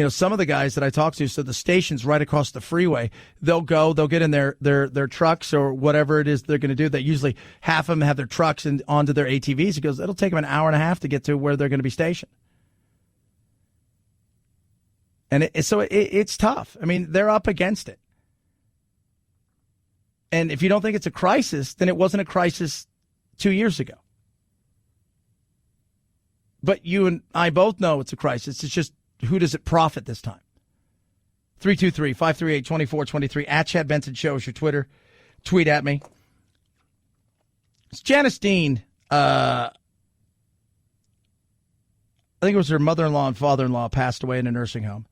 some of the guys that I talk to, so the station's right across the freeway. They'll get in their trucks or whatever it is they're going to do. They usually, half of them have their trucks and onto their ATVs. It goes, it'll take them an hour and a half to get to where they're going to be stationed. And it's tough. I mean, they're up against it. And if you don't think it's a crisis, then it wasn't a crisis 2 years ago. But you and I both know it's a crisis. It's just, who does it profit this time? 323-538-2423. At Chad Benson Show is your Twitter. Tweet at me. It's Janice Dean. I think it was her mother-in-law and father-in-law passed away in a nursing home.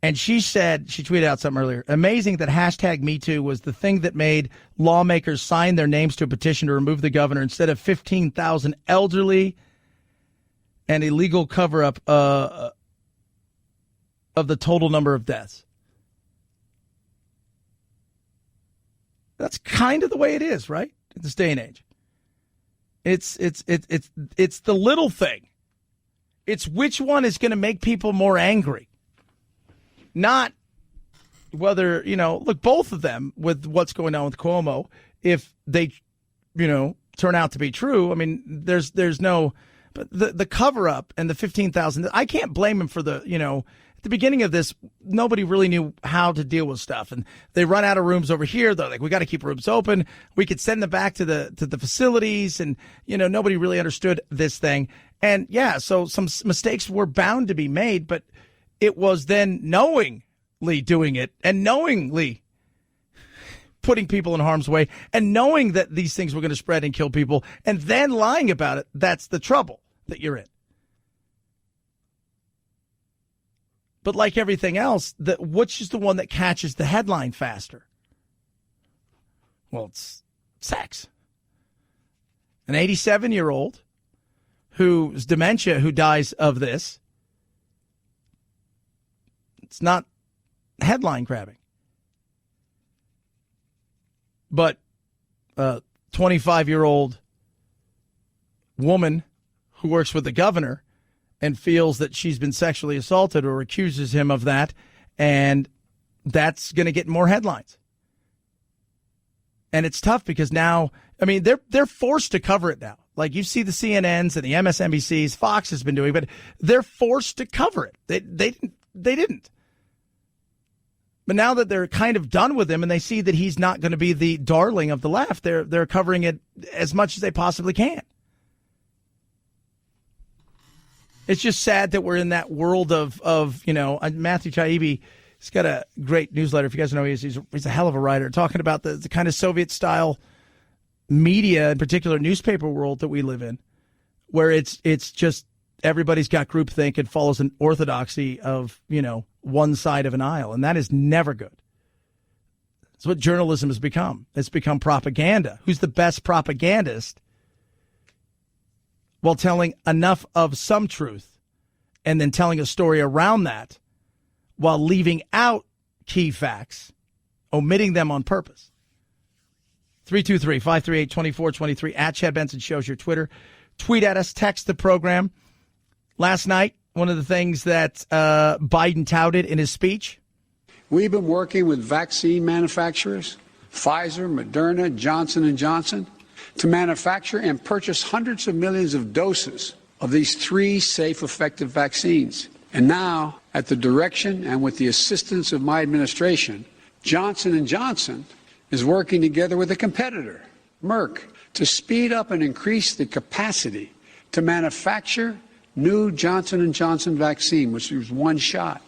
And she said, she tweeted out something earlier, amazing that hashtag MeToo was the thing that made lawmakers sign their names to a petition to remove the governor instead of 15,000 elderly and illegal cover-up of the total number of deaths. That's kind of the way it is, right? In this day and age. It's the little thing. It's which one is going to make people more angry. Not whether, look, both of them with what's going on with Cuomo, if they, turn out to be true, I mean, there's no, but the cover up and the 15,000, I can't blame him for the, at the beginning of this, nobody really knew how to deal with stuff. And they run out of rooms over here. They're like, we got to keep rooms open. We could send them back to the facilities. And, nobody really understood this thing. And yeah, so some mistakes were bound to be made, but it was then knowingly doing it and knowingly putting people in harm's way and knowing that these things were going to spread and kill people and then lying about it. That's the trouble that you're in. But like everything else, which is the one that catches the headline faster? Well, it's sex. An 87-year-old who's dementia, who dies of this. It's not headline grabbing. But a 25-year-old woman who works with the governor and feels that she's been sexually assaulted or accuses him of that, and that's going to get more headlines. And it's tough because now, I mean, they're forced to cover it now. Like you see the CNNs and the MSNBCs, Fox has been doing, but they're forced to cover it. They didn't. But now that they're kind of done with him and they see that he's not going to be the darling of the left, they're covering it as much as they possibly can. It's just sad that we're in that world of Matthew Taibbi. He's got a great newsletter. If you guys know who he is, he's a hell of a writer, talking about the kind of Soviet-style media, in particular newspaper world that we live in, where it's just everybody's got groupthink and follows an orthodoxy of, one side of an aisle, and that is never good. It's what journalism has become. It's become propaganda. Who's the best propagandist? While telling enough of some truth and then telling a story around that while leaving out key facts, omitting them on purpose. 323-538-2423 at Chad Benson Show's your Twitter. Tweet at us, text the program. Last night, one of the things that Biden touted in his speech. We've been working with vaccine manufacturers, Pfizer, Moderna, Johnson & Johnson, to manufacture and purchase hundreds of millions of doses of these 3 safe, effective vaccines. And now, at the direction and with the assistance of my administration, Johnson & Johnson is working together with a competitor, Merck, to speed up and increase the capacity to manufacture new Johnson & Johnson vaccine, which is one shot.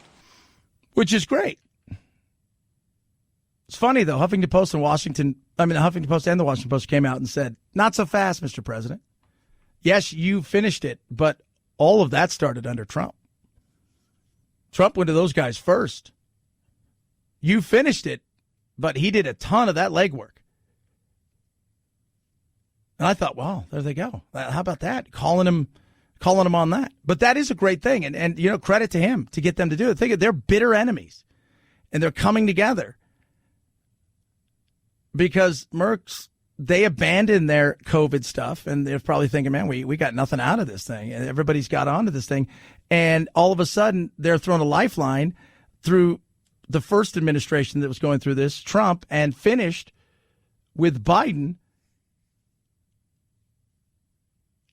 Which is great. It's funny, though. Huffington Post and the Washington Post came out and said, not so fast, Mr. President. Yes, you finished it, but all of that started under Trump. Trump went to those guys first. You finished it, but he did a ton of that legwork. And I thought, wow, there they go. How about that? Calling him on that. But that is a great thing. And credit to him to get them to do it. Think of, they're bitter enemies. And they're coming together. Because Merck's, they abandoned their COVID stuff, and they're probably thinking, man, we got nothing out of this thing. And everybody's got onto this thing. And all of a sudden, they're thrown a lifeline through the first administration that was going through this, Trump, and finished with Biden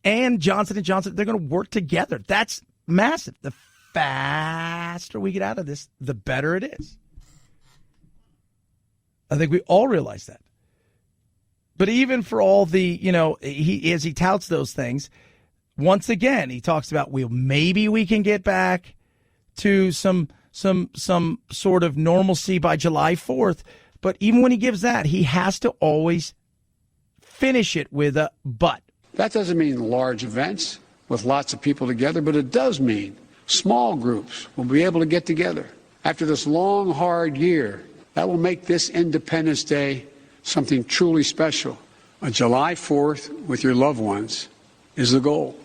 and Johnson & Johnson. They're going to work together. That's massive. The faster we get out of this, the better it is. I think we all realize that. But even for all the, as he touts those things, once again, he talks about, maybe we can get back to some sort of normalcy by July 4th. But even when he gives that, he has to always finish it with a but. That doesn't mean large events with lots of people together, but it does mean small groups will be able to get together. After this long, hard year, that will make this Independence Day something truly special. On July 4th with your loved ones is the goal.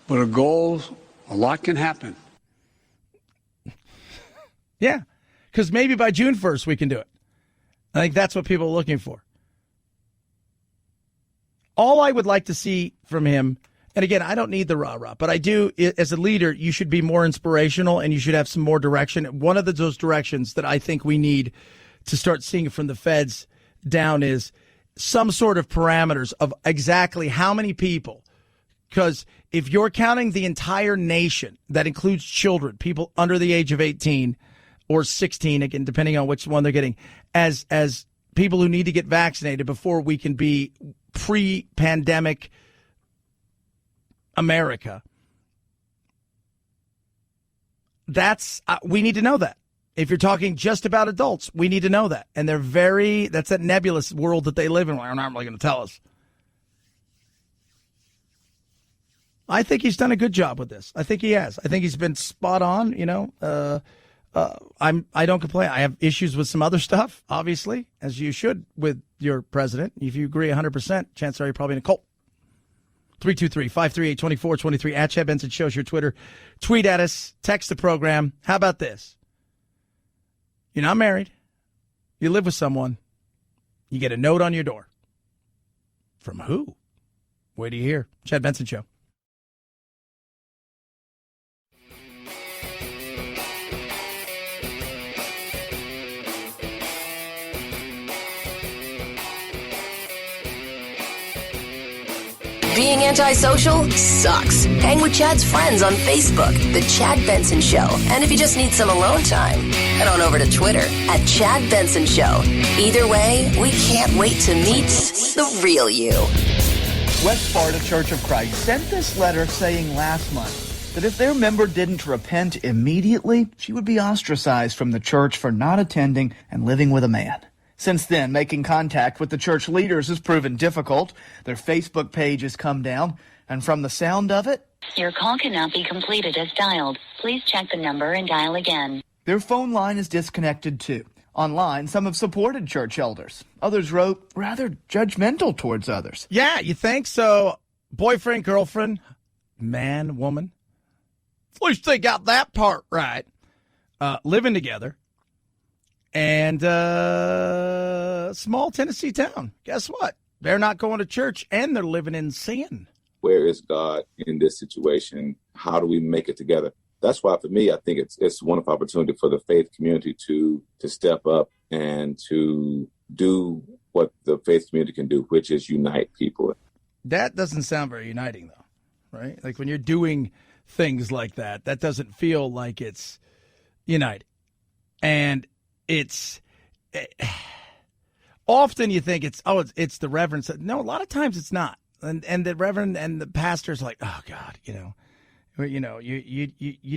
But a lot can happen. Yeah, because maybe by June 1st we can do it. I think that's what people are looking for. All I would like to see from him, and again, I don't need the rah-rah, but I do, as a leader, you should be more inspirational and you should have some more direction. One of those directions that I think we need to start seeing from the feds down is some sort of parameters of exactly how many people. Because if you're counting the entire nation, that includes children, people under the age of 18 or 16, again, depending on which one they're getting, as people who need to get vaccinated before we can be pre-pandemic America. We need to know that. If you're talking just about adults, we need to know that. And that's that nebulous world that they live in. They're not really going to tell us. I think he's done a good job with this. I think he has. I think he's been spot on, I don't complain. I have issues with some other stuff, obviously, as you should with your president. If you agree 100%, chances are you're probably in a cult. 323-538-2423 at Chad Benson Shows your Twitter. Tweet at us. Text the program. How about this? You're not married. You live with someone. You get a note on your door. From who? Wait till you hear. Chad Benson Show. Being antisocial sucks. Hang with Chad's friends on Facebook, The Chad Benson Show. And if you just need some alone time, head on over to Twitter at Chad Benson Show. Either way, we can't wait to meet the real you. West Sparta Church of Christ sent this letter saying last month that if their member didn't repent immediately, she would be ostracized from the church for not attending and living with a man. Since then, making contact with the church leaders has proven difficult. Their Facebook page has come down, and from the sound of it, your call cannot be completed as dialed. Please check the number and dial again. Their phone line is disconnected too. Online, some have supported church elders. Others wrote rather judgmental towards others. Yeah, you think so? Boyfriend, girlfriend, man, woman. At least they got that part right. Living together. And small Tennessee town. Guess what? They're not going to church, and they're living in sin. Where is God in this situation? How do we make it together? That's why, for me, I think it's a wonderful opportunity for the faith community to step up and to do what the faith community can do, which is unite people. That doesn't sound very uniting, though, right? Like when you're doing things like that, that doesn't feel like it's uniting. And it's often you think it's the reverend. No, a lot of times it's not. And the reverend and the pastor's like, oh God, you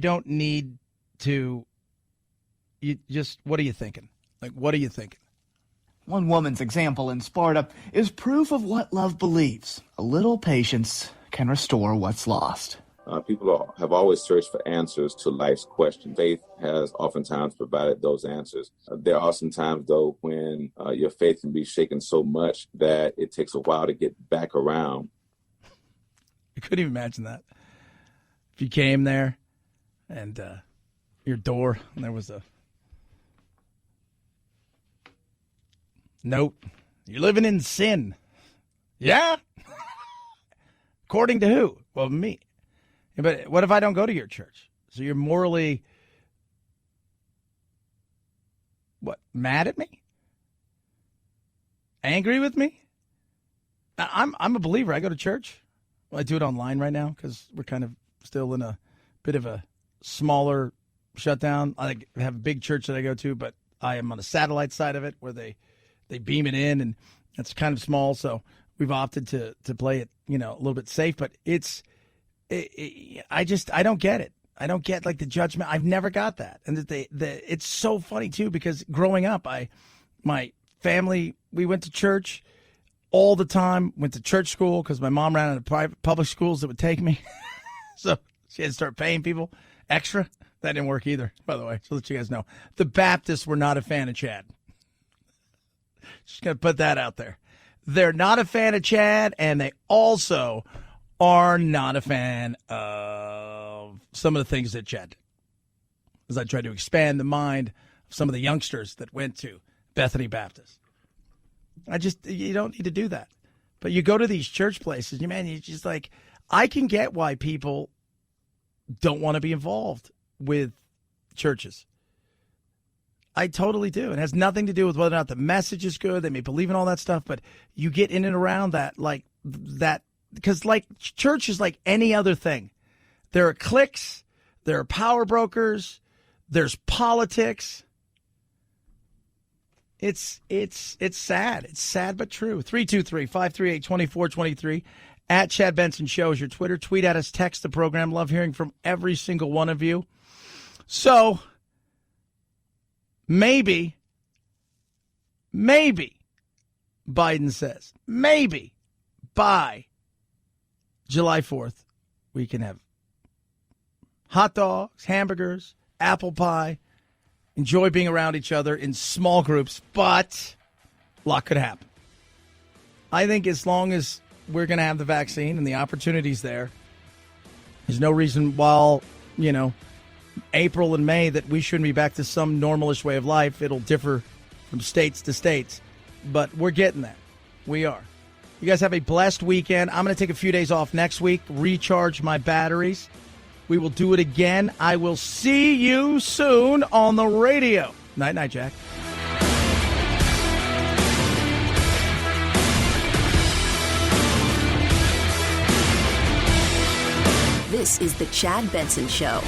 don't need to. You just, what are you thinking? Like, what are you thinking? One woman's example in Sparta is proof of what love believes. A little patience can restore what's lost. People have always searched for answers to life's questions. Faith has oftentimes provided those answers. There are some times, though, when your faith can be shaken so much that it takes a while to get back around. I couldn't even imagine that. If you came there and your door, and there was a note, you're living in sin. Yeah? According to who? Well, me. But what if I don't go to your church? So you're morally, mad at me? Angry with me? I'm a believer. I go to church. Well, I do it online right now because we're kind of still in a bit of a smaller shutdown. I have a big church that I go to, but I am on the satellite side of it where they beam it in, and it's kind of small. So we've opted to play it, a little bit safe. But I don't get it. I don't get like the judgment. I've never got that. And it's so funny too, because growing up, my family, we went to church all the time, went to church school because my mom ran out of public schools that would take me. So she had to start paying people extra. That didn't work either, by the way, so let you guys know. The Baptists were not a fan of Chad. Just going to put that out there. They're not a fan of Chad, and they also are not a fan of some of the things that Chad did. As I tried to expand the mind of some of the youngsters that went to Bethany Baptist. You don't need to do that. But you go to these church places, you just like, I can get why people don't want to be involved with churches. I totally do. It has nothing to do with whether or not the message is good. They may believe in all that stuff, but you get in and around that, because like church is like any other thing. There are cliques, there are power brokers, there's politics. It's sad. It's sad but true. 323-538-2423 at Chad Benson Show is your Twitter. Tweet at us, text the program. Love hearing from every single one of you. So maybe Biden says, maybe by July 4th, we can have hot dogs, hamburgers, apple pie, enjoy being around each other in small groups, but a lot could happen. I think as long as we're going to have the vaccine and the opportunities there, there's no reason while, April and May that we shouldn't be back to some normalish way of life. It'll differ from states to states, but we're getting there. We are. You guys have a blessed weekend. I'm going to take a few days off next week, recharge my batteries. We will do it again. I will see you soon on the radio. Night, Jack. This is the Chad Benson Show.